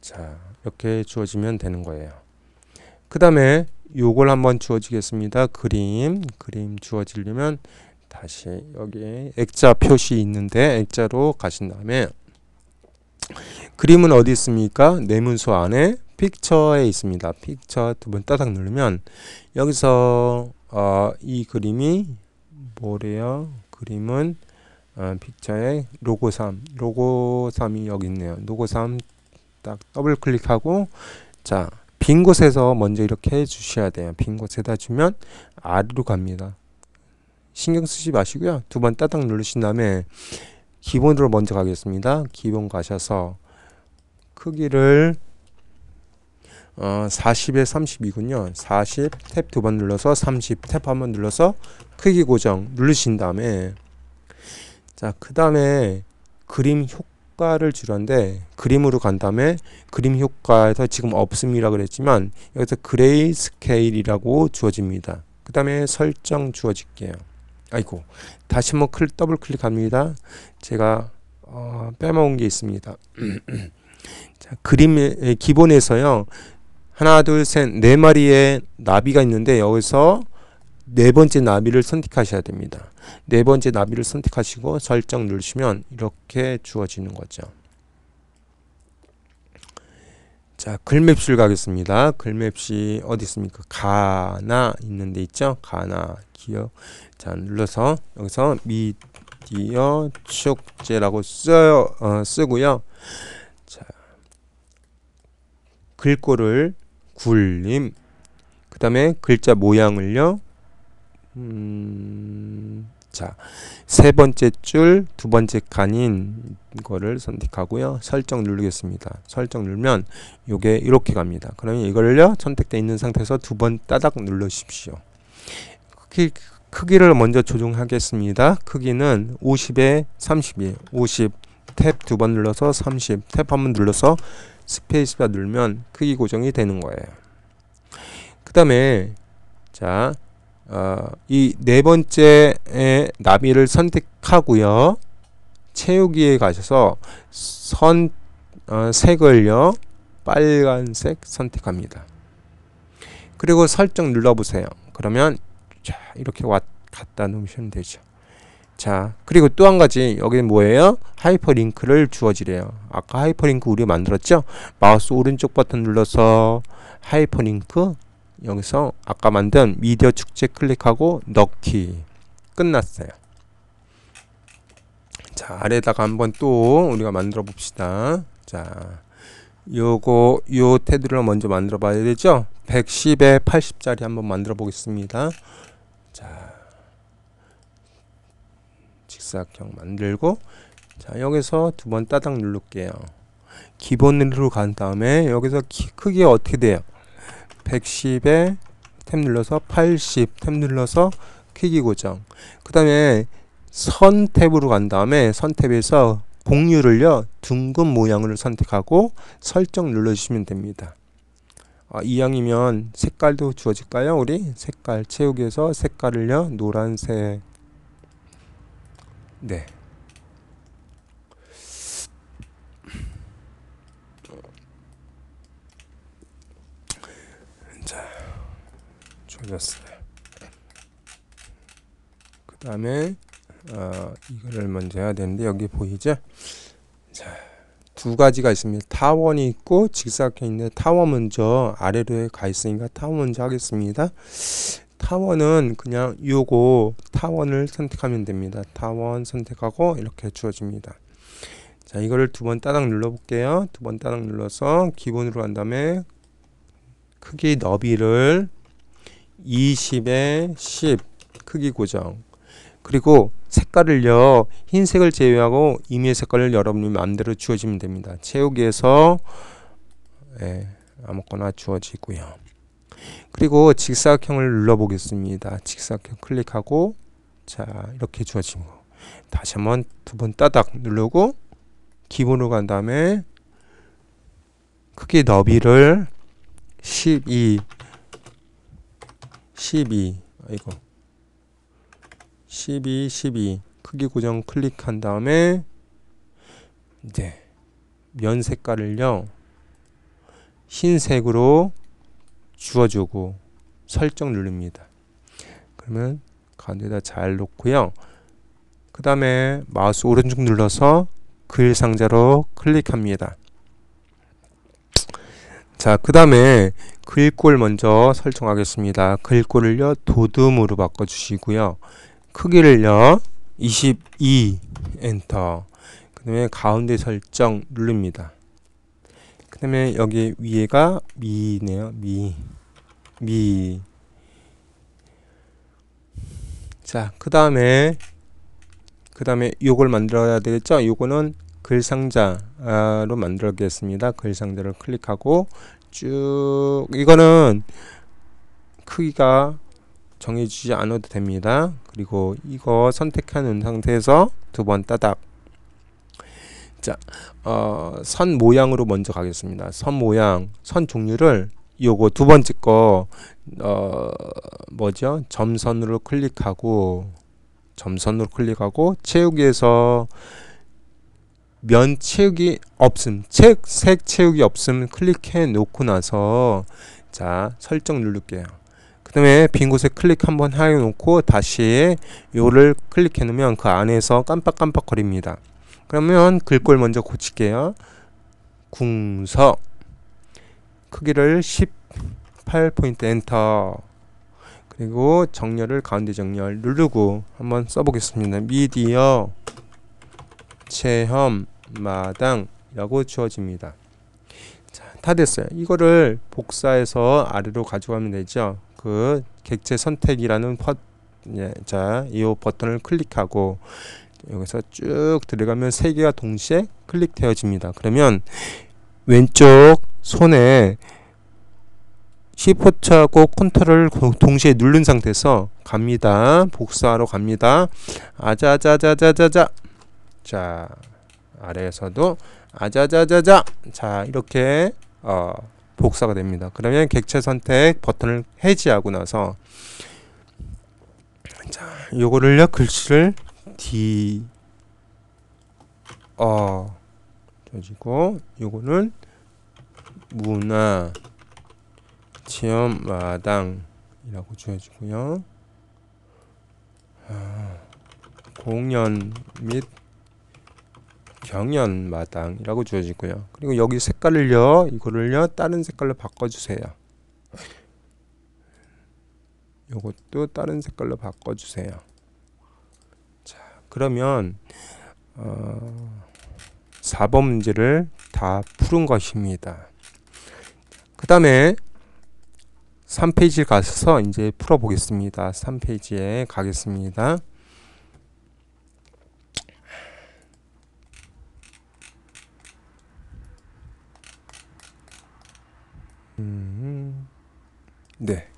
자, 이렇게 주어지면 되는 거예요. 그 다음에 요걸 한번 주어지겠습니다. 그림 주어지려면 다시 여기 액자 표시 있는데 액자로 가신 다음에 그림은 어디 있습니까? 내문서 안에 픽처에 있습니다. 픽처 두 번 따닥 누르면 여기서 이 그림이 뭐래요? 그림은 픽처에 로고 3이 여기 있네요. 로고 3 딱 더블 클릭하고 자, 빈 곳에서 먼저 이렇게 해주셔야 돼요. 빈 곳에다 주면 아래로 갑니다. 신경 쓰지 마시고요. 두 번 따닥 누르신 다음에 기본으로 먼저 가겠습니다. 기본 가셔서 크기를 40에 30이군요. 40 탭 두 번 눌러서 30 탭 한 번 눌러서 크기 고정 누르신 다음에 자, 그 다음에 그림 효과를 주는데 그림으로 간 다음에 그림 효과에서 지금 없음이라 그랬지만 여기서 그레이 스케일이라고 주어집니다. 그 다음에 설정 주어질게요. 아이고, 다시 한번 더블 클릭합니다. 제가 빼먹은 게 있습니다. 자, 그림의 기본에서요. 하나, 둘, 셋, 네 마리의 나비가 있는데 여기서 네 번째 나비를 선택하셔야 됩니다. 네 번째 나비를 선택하시고 설정 누르시면 이렇게 주어지는 거죠. 자, 글맵실 가겠습니다. 글맵시 어디 있습니까? 가나 있는 데 있죠? 가나 기억. 자, 눌러서 여기서 미디어 축제라고 쓰고요. 자, 글꼴을 굴림. 그 다음에 글자 모양을요. 자, 세 번째 줄, 두 번째 칸인 거를 선택하고요. 설정 누르겠습니다. 설정 누르면 요게 이렇게 갑니다. 그러면 이걸요 선택되어 있는 상태에서 두 번 따닥 누르십시오. 크기를 먼저 조정하겠습니다. 크기는 50에 30이에요. 50 탭 두 번 눌러서 30 탭 한 번 눌러서 스페이스바 누르면 크기 고정이 되는 거예요. 그 다음에 자, 이 네 번째 나비를 선택하고요. 채우기에 가셔서 색을요 빨간색 선택합니다. 그리고 설정 눌러보세요. 그러면 자, 이렇게 갖다 놓으시면 되죠. 자, 그리고 또 한 가지 여기 뭐예요? 하이퍼링크를 주어지래요. 아까 하이퍼링크 우리 만들었죠? 마우스 오른쪽 버튼 눌러서 하이퍼링크 여기서 아까 만든 미디어 축제 클릭하고 넣기. 끝났어요. 자, 아래다가 한번 또 우리가 만들어 봅시다. 자, 요 테두리를 먼저 만들어 봐야 되죠? 110에 80짜리 한번 만들어 보겠습니다. 자, 직사각형 만들고, 자, 여기서 두 번 따닥 누를게요. 기본으로 간 다음에 여기서 크기가 어떻게 돼요? 110에 탭 눌러서 80 탭 눌러서 크기 고정. 그 다음에 선 탭으로 간 다음에 선 탭에서 공유를요 둥근 모양을 선택하고 설정 눌러주시면 됩니다. 이왕이면 색깔도 주어질까요? 우리 색깔 채우기에서 색깔을요 노란색. 네. 자, 좋아졌어요. 그 다음에 이거를 먼저 해야 되는데 여기 보이죠? 자, 두 가지가 있습니다. 타원이 있고 직사각형이 있는데 타원 먼저 아래로 가 있으니까 타원 먼저 하겠습니다. 타원은 그냥 요거 타원을 선택하면 됩니다. 타원 선택하고 이렇게 주어집니다. 자, 이거를 두 번 따닥 눌러 볼게요. 두 번 따닥 눌러서 기본으로 간 다음에 크기 너비를 20에 10 크기 고정. 그리고 색깔을요 흰색을 제외하고 임의 색깔을 여러분이 마음대로 주어지면 됩니다. 채우기에서 아무거나 주어지고요. 그리고 직사각형을 눌러 보겠습니다. 직사각형 클릭하고 자, 이렇게 주어진 거 다시 한번 두 번 따닥 누르고 기본으로 간 다음에 크기 너비를 12 아이고 12 크기 고정 클릭한 다음에 이제 면 색깔을요 흰색으로 주어주고 설정 누릅니다. 그러면 가운데다 잘 놓고요. 그 다음에 마우스 오른쪽 눌러서 글 상자로 클릭합니다. 자, 그 다음에 글꼴 먼저 설정하겠습니다. 글꼴을요 도둠으로 바꿔주시고요. 크기를요 22 엔터. 그 다음에 가운데 설정 누릅니다. 그 다음에 여기 위에가 미네요. 미. 자, 그 다음에 요걸 만들어야 되겠죠. 요거는 글상자로 만들겠습니다. 글상자를 클릭하고 쭉 이거는 크기가 정해지지 않아도 됩니다. 그리고 이거 선택하는 상태에서 두 번 따닥. 자, 선 모양으로 먼저 가겠습니다. 선 모양, 선 종류를 요거 두 번째 거 뭐죠? 점선으로 클릭하고 점선으로 클릭하고 채우기에서 면 채우기 없음, 색 채우기 없음 클릭해 놓고 나서 자 설정 누를게요. 그 다음에 빈 곳에 클릭 한번 해 놓고 다시 요를 클릭해 놓으면 그 안에서 깜빡깜빡 거립니다. 그러면 글꼴 먼저 고칠게요. 궁서 크기를 18포인트 엔터, 그리고 정렬을 가운데 정렬 누르고 한번 써보겠습니다. 미디어 체험 마당이라고 주어집니다. 자, 다 됐어요. 이거를 복사해서 아래로 가져가면 되죠. 그 객체 선택이라는 이 버튼을 클릭하고 여기서 쭉 들어가면 세 개가 동시에 클릭되어집니다. 그러면 왼쪽 손에 시프트하고 컨트롤을 동시에 누른 상태에서 갑니다. 복사하러 갑니다. 아자자자자자자. 자, 아래에서도 아자자자자. 자, 이렇게 복사가 됩니다. 그러면 객체 선택 버튼을 해제하고 나서 자, 요거를요 글씨를 져지고 요거는 문화 체험 마당이라고 주어지고요. 공연 및 경연 마당이라고 주어지고요. 그리고 여기 색깔을요, 이거를요 다른 색깔로 바꿔주세요. 요것도 다른 색깔로 바꿔주세요. 자, 그러면 4번 문제를 다 푸른 것입니다. 그 다음에 3페이지 가서 이제 풀어보겠습니다. 3페이지에 가겠습니다. 네.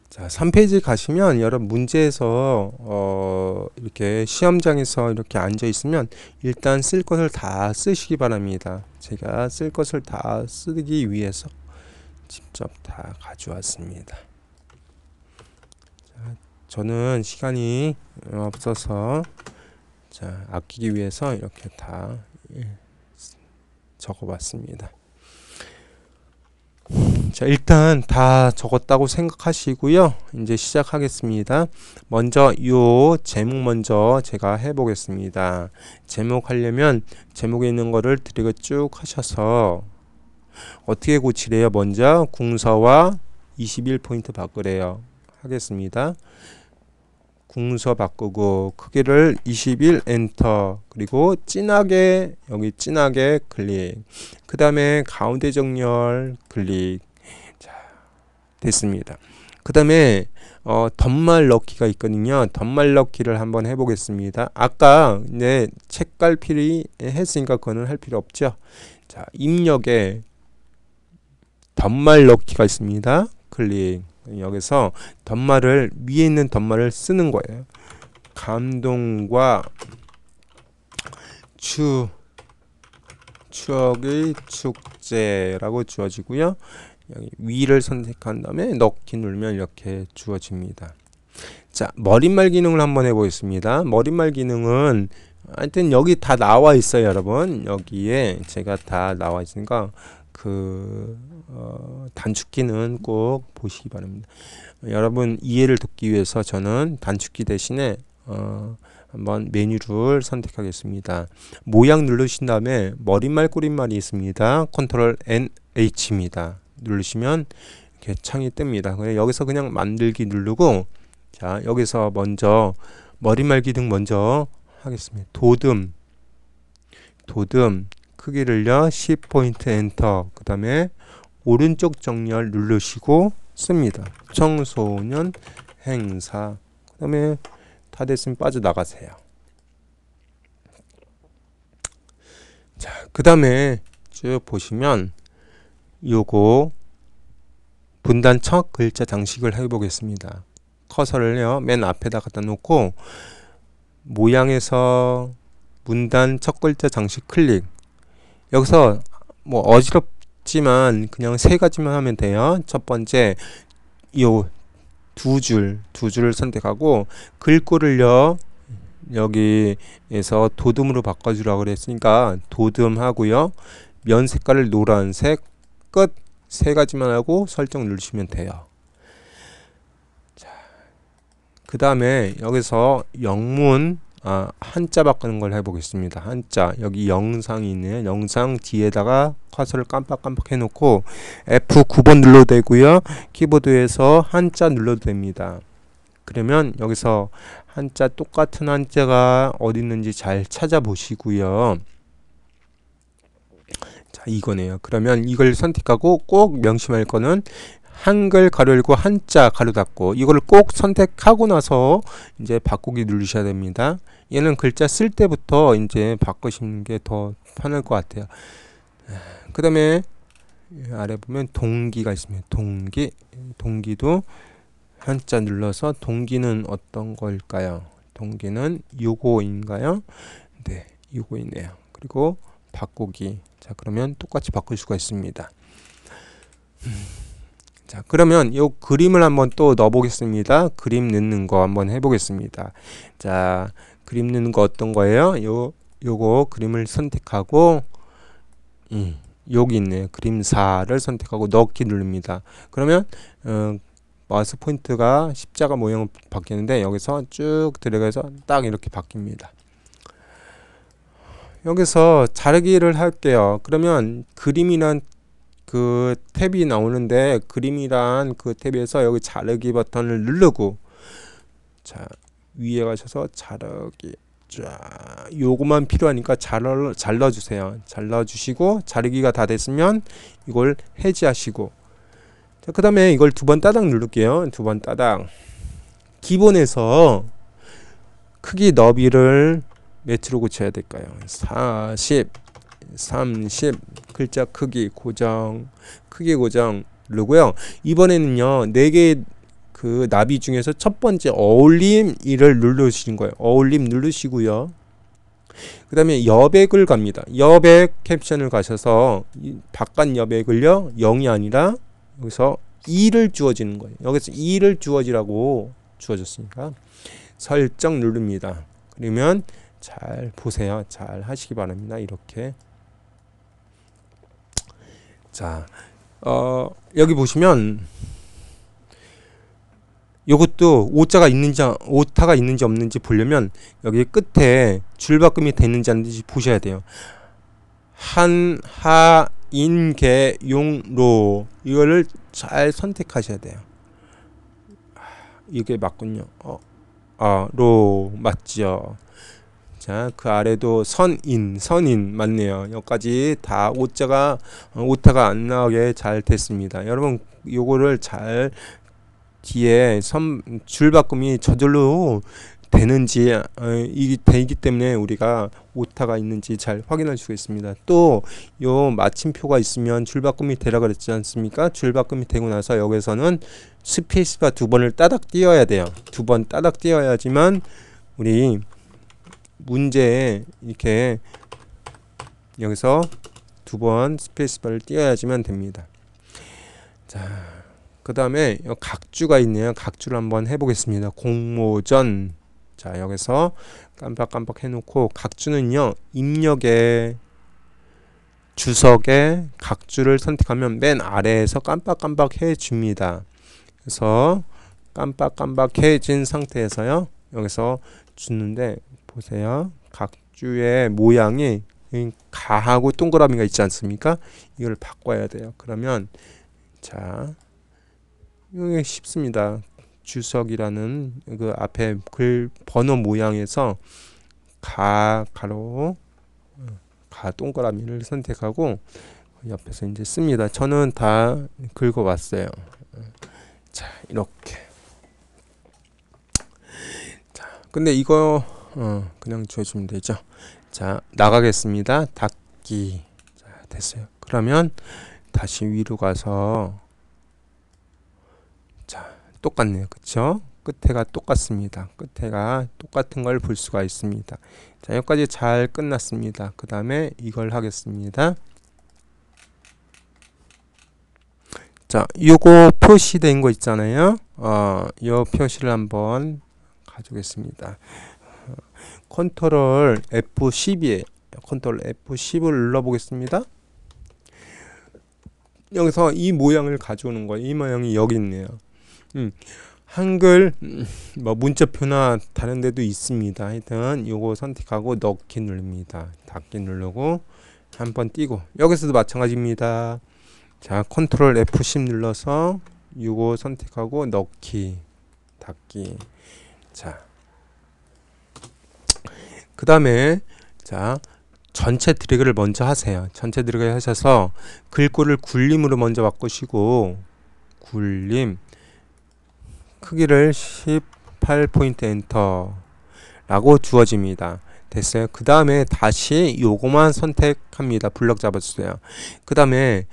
자, 3페이지 가시면 여러분 문제에서 이렇게 시험장에서 이렇게 앉아 있으면 일단 쓸 것을 다 쓰시기 바랍니다. 제가 쓸 것을 다 쓰기 위해서 직접 다 가져왔습니다. 자, 저는 시간이 없어서 자, 아끼기 위해서 이렇게 다 적어봤습니다. 자, 일단 다 적었다고 생각하시고요. 이제 시작하겠습니다. 먼저 요 제목 먼저 제가 해보겠습니다. 제목 하려면 제목에 있는 거를 드래그 쭉 하셔서 어떻게 고치래요? 먼저 궁서와 21포인트 바꾸래요. 하겠습니다. 궁서 바꾸고 크기를 21 엔터, 그리고 진하게 여기 진하게 클릭, 그 다음에 가운데 정렬 클릭. 자, 됐습니다. 그 다음에 덧말 넣기가 있거든요. 덧말 넣기를 한번 해보겠습니다. 아까 책갈필이 했으니까 그거는 할 필요 없죠. 자, 입력에 덧말 넣기가 있습니다. 클릭. 여기서 덧말을 위에 있는 덧말을 쓰는 거예요. 감동과 추억의 축제라고 주어지고요. 여기 위를 선택한 다음에 넣기 누르면 이렇게 주어집니다. 자, 머릿말 기능을 한번 해보겠습니다. 머릿말 기능은 하여튼 여기 다 나와 있어요, 여러분. 여기에 제가 다 나와 있으니까 단축키는 꼭 보시기 바랍니다. 여러분 이해를 돕기 위해서 저는 단축키 대신에 한번 메뉴를 선택하겠습니다. 모양 누르신 다음에 머릿말 꾸림말이 있습니다. 컨트롤 NH입니다. 누르시면 이렇게 창이 뜹니다. 여기서 그냥 만들기 누르고, 자, 여기서 먼저 머릿말 기능 먼저 하겠습니다. 도듬 크기를요 10포인트 엔터, 그 다음에 오른쪽 정렬 누르시고 씁니다. 청소년 행사, 그 다음에 다 됐으면 빠져나가세요. 자, 그 다음에 쭉 보시면 요거 분단 첫 글자 장식을 해보겠습니다. 커서를요 맨 앞에다 갖다 놓고 모양에서 문단 첫 글자 장식 클릭. 여기서 뭐 어지럽지만 그냥 세 가지만 하면 돼요. 첫 번째 요 두 줄을 선택하고 글꼴을요 여기에서 도듬으로 바꿔주라고 그랬으니까 도듬 하고요. 면 색깔을 노란색, 끝 세 가지만 하고 설정 누르시면 돼요. 그 다음에 여기서 영문 한자 바꾸는 걸 해보겠습니다. 한자 여기 영상이 있네요. 영상 뒤에다가 커서를 깜빡깜빡 해놓고 F9번 눌러도 되고요. 키보드에서 한자 눌러도 됩니다. 그러면 여기서 한자 똑같은 한자가 어디 있는지 잘 찾아보시고요. 자, 이거네요. 그러면 이걸 선택하고 꼭 명심할 거는 한글 가로 열고 한자 가로 닫고 이거를 꼭 선택하고 나서 이제 바꾸기 누르셔야 됩니다. 얘는 글자 쓸 때부터 이제 바꾸시는 게 더 편할 것 같아요. 그 다음에 아래 보면 동기가 있습니다. 동기도 한자 눌러서 동기는 어떤 걸까요? 동기는 요거인가요? 네, 요거이네요. 그리고 바꾸기. 자, 그러면 똑같이 바꿀 수가 있습니다. 자, 그러면 요 그림을 한번 또 넣어 보겠습니다. 그림 넣는 거 한번 해 보겠습니다. 자, 그림 넣는 거 어떤 거예요? 요거 그림을 선택하고 여기 있네요. 그림사를 선택하고 넣기 누릅니다. 그러면 마우스 포인트가 십자가 모양으로 바뀌는데 여기서 쭉 들어가서 딱 이렇게 바뀝니다. 여기서 자르기를 할게요. 그러면 그림이란 그 탭이 나오는데 그림이란 그 탭에서 여기 자르기 버튼을 누르고 자 위에 가셔서 자르기 자 요거만 필요하니까 잘라주세요. 잘라주시고 자르기가 다 됐으면 이걸 해제하시고 자, 그 다음에 이걸 두 번 따닥 누를게요. 두 번 따닥 기본에서 크기 너비를 몇으로 고쳐야 될까요? 40 30 글자 크기 고정 크기 고정 누르고요. 이번에는요 4개의 그 나비 중에서 첫 번째 어울림 이를 누르시는 거예요. 어울림 누르시고요. 그 다음에 여백을 갑니다. 여백 캡션을 가셔서 바깥 여백을요 0이 아니라 여기서 2를 주어지는 거예요. 여기서 2를 주어지라고 주어졌으니까 설정 누릅니다. 그러면 잘 보세요. 잘 하시기 바랍니다. 이렇게 자 여기 보시면 요것도 오자가 있는지 오타가 있는지 없는지 보려면 여기 끝에 줄바꿈이 됐는지 안 됐는지 보셔야 돼요. 한, 하, 인, 개, 용, 로 이거를 잘 선택하셔야 돼요. 이게 맞군요. 로 맞죠. 자, 그 아래도 선인 맞네요. 여기까지 다 오자가 오타가 안 나오게 잘 됐습니다. 여러분 요거를 잘 뒤에 줄바꿈이 저절로 되는지 이게 되기 때문에 우리가 오타가 있는지 잘 확인할 수가 있습니다. 또 요 마침표가 있으면 줄바꿈이 되라 그랬지 않습니까? 줄바꿈이 되고 나서 여기서는 스페이스바 두 번을 따닥 띄어야 돼요. 두 번 따닥 띄어야지만 우리 문제에 이렇게 여기서 두 번 스페이스바를 띄어야지만 됩니다. 자, 그 다음에 각주가 있네요. 각주를 한번 해보겠습니다. 공모전. 자, 여기서 깜빡깜빡 해놓고 각주는요 입력에 주석에 각주를 선택하면 맨 아래에서 깜빡깜빡 해줍니다. 그래서 깜빡깜빡 해진 상태에서요 여기서 주는데 보세요. 각주의 모양이 가하고 동그라미가 있지 않습니까? 이걸 바꿔야 돼요. 그러면 자 이게 쉽습니다. 주석이라는 그 앞에 글 번호 모양에서 가로 가 동그라미를 선택하고 옆에서 이제 씁니다. 저는 다 긁어왔어요. 자 이렇게 자 근데 이거 그냥 줘주면 되죠. 자 나가겠습니다. 닫기. 자 됐어요. 그러면 다시 위로 가서 자 똑같네요. 그쵸? 끝에가 똑같습니다. 끝에가 똑같은 걸 볼 수가 있습니다. 자 여기까지 잘 끝났습니다. 그 다음에 이걸 하겠습니다. 자 요거 표시된 거 있잖아요. 요 표시를 한번 가져오겠습니다. 컨트롤 F10이에요. 컨트롤 F10을 눌러 보겠습니다. 여기서 이 모양을 가져오는 거예요. 이 모양이 여기 있네요. 한글 뭐 문자표나 다른 데도 있습니다. 하여튼 요거 선택하고 넣기 누릅니다. 닫기 누르고 한번 띄고, 여기서도 마찬가지입니다. 자, 컨트롤 F10 눌러서 요거 선택하고 넣기 닫기. 자, 그 다음에 자, 전체 드래그를 먼저 하세요. 전체 드래그 하셔서 글꼴을 굴림으로 먼저 바꾸시고, 굴림 크기를 18포인트 엔터 라고 주어집니다. 됐어요. 그 다음에 다시 요거만 선택합니다. 블럭 잡아주세요. 그 다음에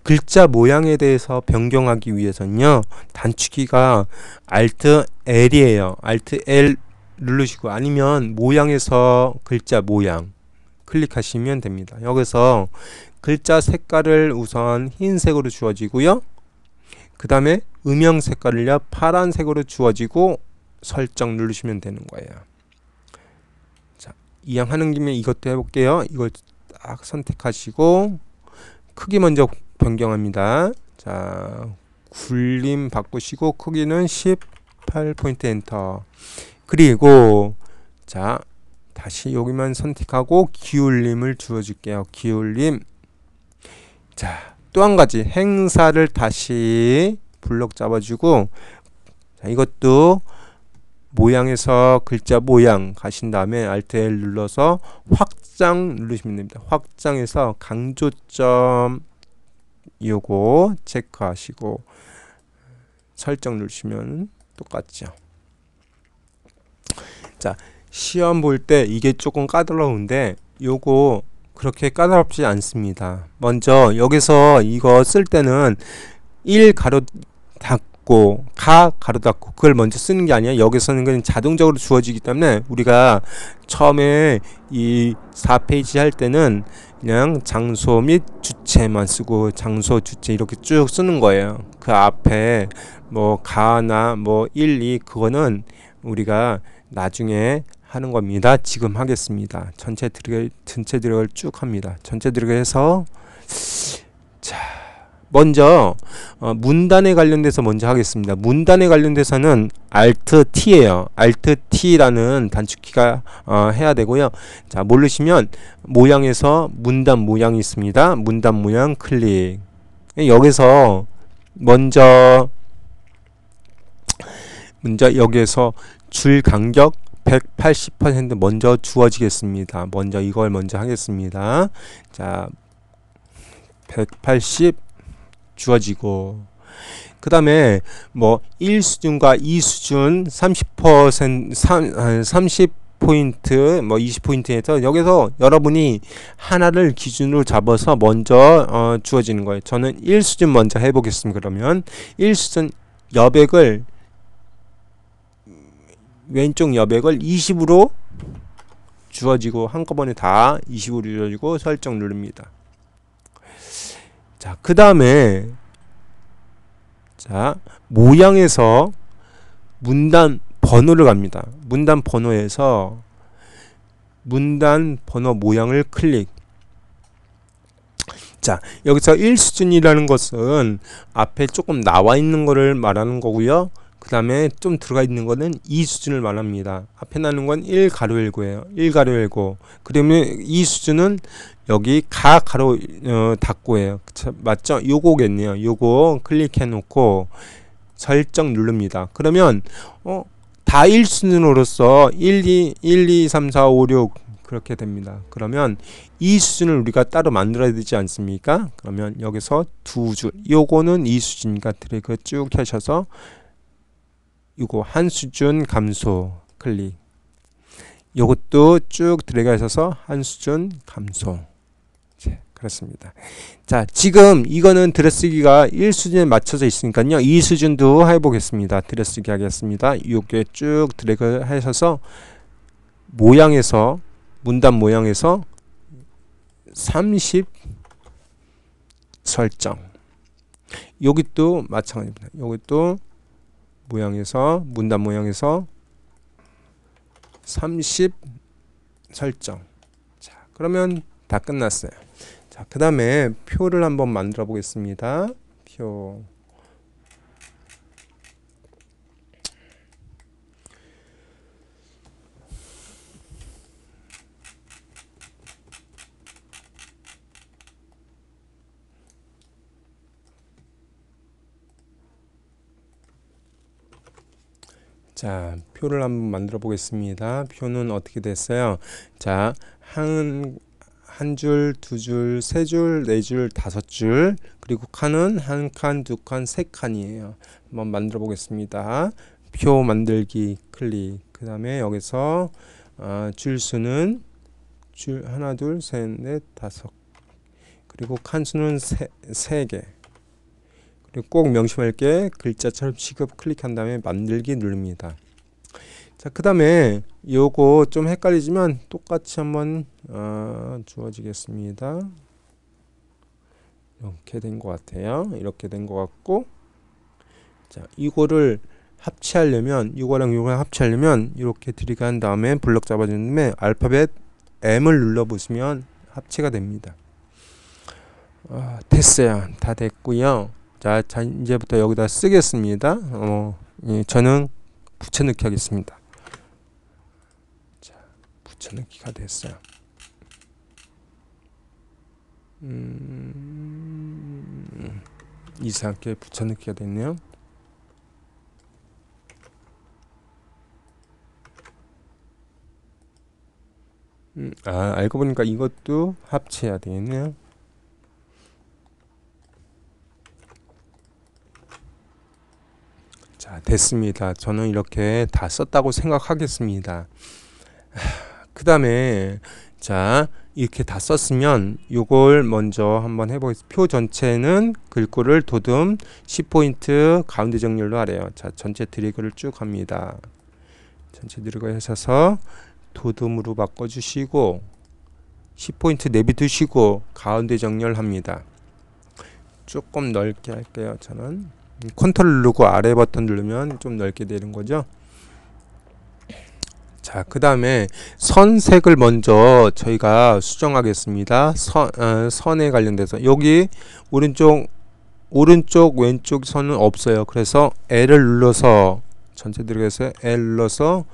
글자 모양에 대해서 변경하기 위해서는요, 단축키가 Alt L이에요. Alt L 누르시고, 아니면 모양에서 글자 모양 클릭하시면 됩니다. 여기서 글자 색깔을 우선 흰색으로 주어지고요, 그 다음에 음영 색깔을요 파란색으로 주어지고 설정 누르시면 되는 거예요. 자, 이왕하는 김에 이것도 해볼게요. 이걸 딱 선택하시고 크기 먼저 변경합니다. 자, 굴림 바꾸시고 크기는 18포인트 엔터. 그리고 자, 다시 여기만 선택하고 기울림을 주어줄게요. 기울림. 자, 또 한 가지 행사를 다시 블럭 잡아주고, 자, 이것도 모양에서 글자 모양 가신 다음에 Alt L 눌러서 확장 누르시면 됩니다. 확장해서 강조점 요거 체크하시고 설정 누르시면 똑같죠. 자, 시험 볼 때 이게 조금 까다로운데 요거 그렇게 까다롭지 않습니다. 먼저 여기서 이거 쓸 때는 1 가로 닫고 가로 닫고 그걸 먼저 쓰는 게 아니야. 여기서는 그냥 자동적으로 주어지기 때문에 우리가 처음에 이 4페이지 할 때는 그냥 장소 및 주체만 쓰고, 장소 주체 이렇게 쭉 쓰는 거예요. 그 앞에 뭐 가나 뭐 1, 2 그거는 우리가 나중에 하는 겁니다. 지금 하겠습니다. 전체 드래그를 쭉 합니다. 전체 드래그 해서, 자, 먼저 문단에 관련돼서 먼저 하겠습니다. 문단에 관련돼서는 Alt T예요. Alt T라는 단축키가 해야 되고요. 자, 모르시면 모양에서 문단 모양이 있습니다. 문단 모양 클릭. 여기서 먼저 여기에서 줄 간격 180% 먼저 주어지겠습니다. 먼저 이걸 먼저 하겠습니다. 자, 180 주어지고, 그 다음에 뭐 1수준과 2수준 30포인트 뭐 20포인트에서 여기서 여러분이 하나를 기준으로 잡아서 먼저 주어지는 거예요. 저는 1수준 먼저 해보겠습니다. 그러면 1수준 여백을, 왼쪽 여백을 20으로 주어지고, 한꺼번에 다 20으로 주어지고 설정 누릅니다. 자, 그 다음에 자, 모양에서 문단 번호를 갑니다. 문단 번호에서 문단 번호 모양을 클릭. 자, 여기서 1수준이라는 것은 앞에 조금 나와 있는 거를 말하는 거고요. 그 다음에 좀 들어가 있는 거는 2수준을 말합니다. 앞에 나는 건 1 가로 19예요. 1 가로 19. 그러면 2수준은 여기 가로 닫고예요. 맞죠? 요거겠네요. 요거 클릭해 놓고 설정 누릅니다. 그러면 다 1수준으로서 1, 2, 3, 4, 5, 6 그렇게 됩니다. 그러면 이 수준을 우리가 따로 만들어야 되지 않습니까? 그러면 여기서 두 줄, 요거는 2수준이니까 드래그 쭉 하셔서 요거 한 수준 감소 클릭, 요것도 쭉 드래그 하셔서 한 수준 감소. 그렇습니다. 자, 지금 이거는 들여쓰기가 1수준에 맞춰져 있으니까요. 2수준도 해보겠습니다. 들여쓰기 하겠습니다. 요게 쭉 드래그 하셔서 모양에서, 문단 모양에서 30 설정. 여기 또 마찬가지입니다. 여기 또 모양에서, 문단 모양에서 30 설정. 자, 그러면 다 끝났어요. 자, 그 다음에 표를 한번 만들어 보겠습니다. 표. 자, 표를 한번 만들어 보겠습니다. 표는 어떻게 됐어요? 자, 한 줄, 두 줄, 세 줄, 네 줄, 다섯 줄, 그리고 칸은 한 칸, 두 칸, 세 칸이에요. 한번 만들어 보겠습니다. 표 만들기 클릭. 그 다음에 여기서 줄 수는 줄 하나, 둘, 셋, 넷, 다섯. 그리고 칸 수는 세 개. 그리고 꼭 명심할 게 글자처럼 시급 클릭한 다음에 만들기 누릅니다. 자, 그 다음에 요거 좀 헷갈리지만 똑같이 한번 주어지겠습니다. 이렇게 된 것 같아요. 이렇게 된 것 같고, 자, 이거를 합치하려면 이거랑 이거랑 합치하려면 이렇게 들이간 다음에 블럭 잡아준 다음에 알파벳 M을 눌러보시면 합체가 됩니다. 됐어요. 다 됐고요. 자, 이제부터 여기다 쓰겠습니다. 저는 붙여넣기 하겠습니다. 자, 붙여넣기가 됐어요. 이상하게 붙여넣기가 됐네요. 알고 보니까 이것도 합체해야 되겠네요. 자, 됐습니다. 저는 이렇게 다 썼다고 생각하겠습니다. 그 다음에 자, 이렇게 다 썼으면 요걸 먼저 한번 해보겠습니다. 표 전체는 글꼴을 도듬 10포인트 가운데 정렬로 하래요. 자, 전체 드래그를 쭉 합니다. 전체 드래그 하셔서 도듬으로 바꿔주시고 10포인트 내비두시고 가운데 정렬합니다. 조금 넓게 할게요. 저는 컨트롤 누르고 아래 버튼 누르면 좀 넓게 되는 거죠. 자, 그 다음에 선색을 먼저 저희가 수정하겠습니다. 선에 관련돼서 여기 오른쪽 왼쪽 선은 없어요. 그래서 L을 눌러서 전체 들어가서 L 눌러서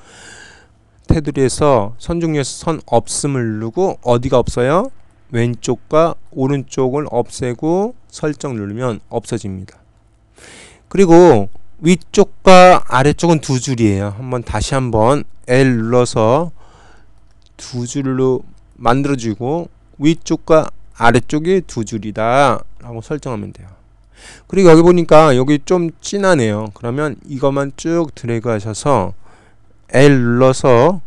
테두리에서 선 중에서 선 없음을 누르고 어디가 없어요? 왼쪽과 오른쪽을 없애고 설정 누르면 없어집니다. 그리고 위쪽과 아래쪽은 두 줄이에요. 다시 한번 L 눌러서 두 줄로 만들어주고 위쪽과 아래쪽이 두 줄이다 라고 설정하면 돼요. 그리고 여기 보니까 여기 좀 진하네요. 그러면 이것만 쭉 드래그 하셔서 L 눌러서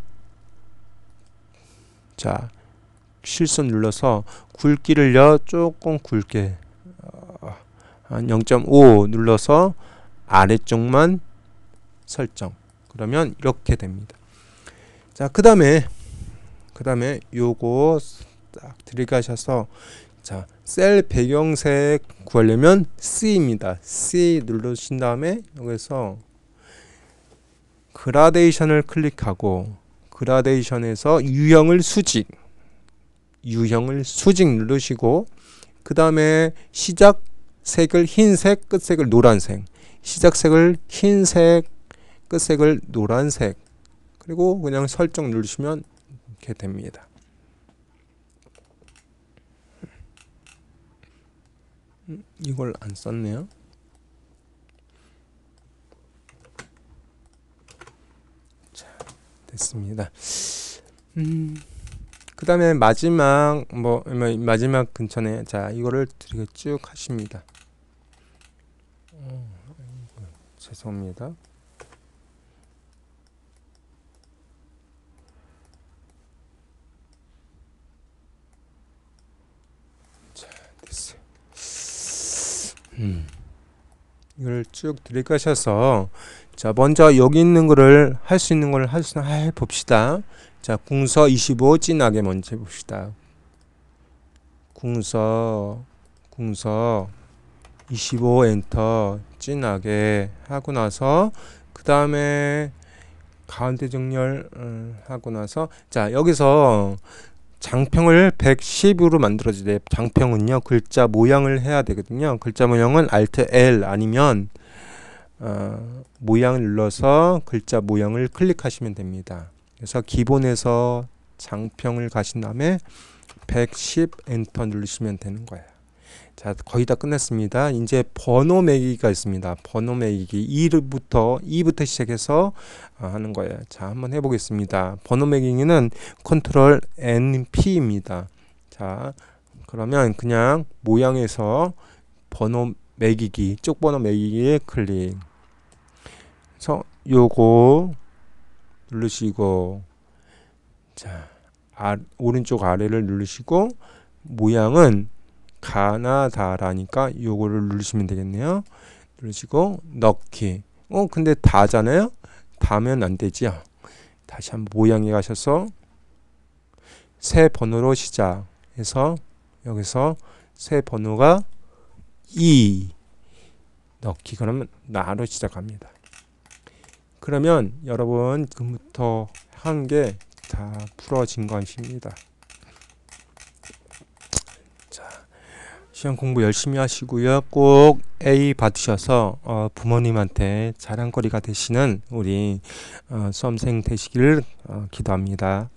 자, 실선 눌러서 굵기를요 조금 굵게 한 0.5 눌러서 아래쪽만 설정. 그러면 이렇게 됩니다. 자, 그 다음에 요거 딱 들어가셔서 자, 셀 배경색 구하려면 C입니다. C 누르신 다음에 여기서 그라데이션을 클릭하고 그라데이션에서 유형을 수직 누르시고 그 다음에 시작 색을 흰색, 끝색을 노란색, 시작색을 흰색, 끝색을 노란색, 그리고 그냥 설정 누르시면 이렇게 됩니다. 이걸 안 썼네요. 자, 됐습니다. 그 다음에 마지막 근처에 자, 이거를 되게 쭉 하십니다. 죄송합니다. 자, 됐어요. 이걸 쭉 들이가셔서 자, 먼저 여기 있는 거를 할 수 있는 걸 봅시다. 자, 궁서 25 진하게 먼저 해봅시다. 궁서 25 엔터 진하게 하고 나서 그 다음에 가운데 정렬 하고 나서 자 여기서 장평을 110으로 만들어줘야 돼요. 장평은요 글자 모양을 해야 되거든요. 글자 모양은 Alt L 아니면 모양을 눌러서 글자 모양을 클릭하시면 됩니다. 그래서 기본에서 장평을 가신 다음에 110 엔터 누르시면 되는 거예요. 자 거의 다 끝났습니다. 이제 번호 매기기가 있습니다. 번호 매기기 2부터 시작해서 하는 거예요. 자 한번 해보겠습니다. 번호 매기기는 컨트롤 NP입니다. 자 그러면 그냥 모양에서 번호 매기기 쪽번호 매기기에 클릭. 그래서 요거 누르시고 자 오른쪽 아래를 누르시고 모양은 가나다라니까 요거를 누르시면 되겠네요. 누르시고 넣기. 근데 다잖아요. 다면 안 되죠. 다시 한번 모양에 가셔서 새 번호로 시작해서 여기서 새 번호가 2 넣기. 그러면 나로 시작합니다. 그러면 여러분 지금부터 한 게 다 풀어진 것입니다. 시험 공부 열심히 하시고요. 꼭 A 받으셔서 부모님한테 자랑거리가 되시는 우리 수험생 되시기를 기도합니다.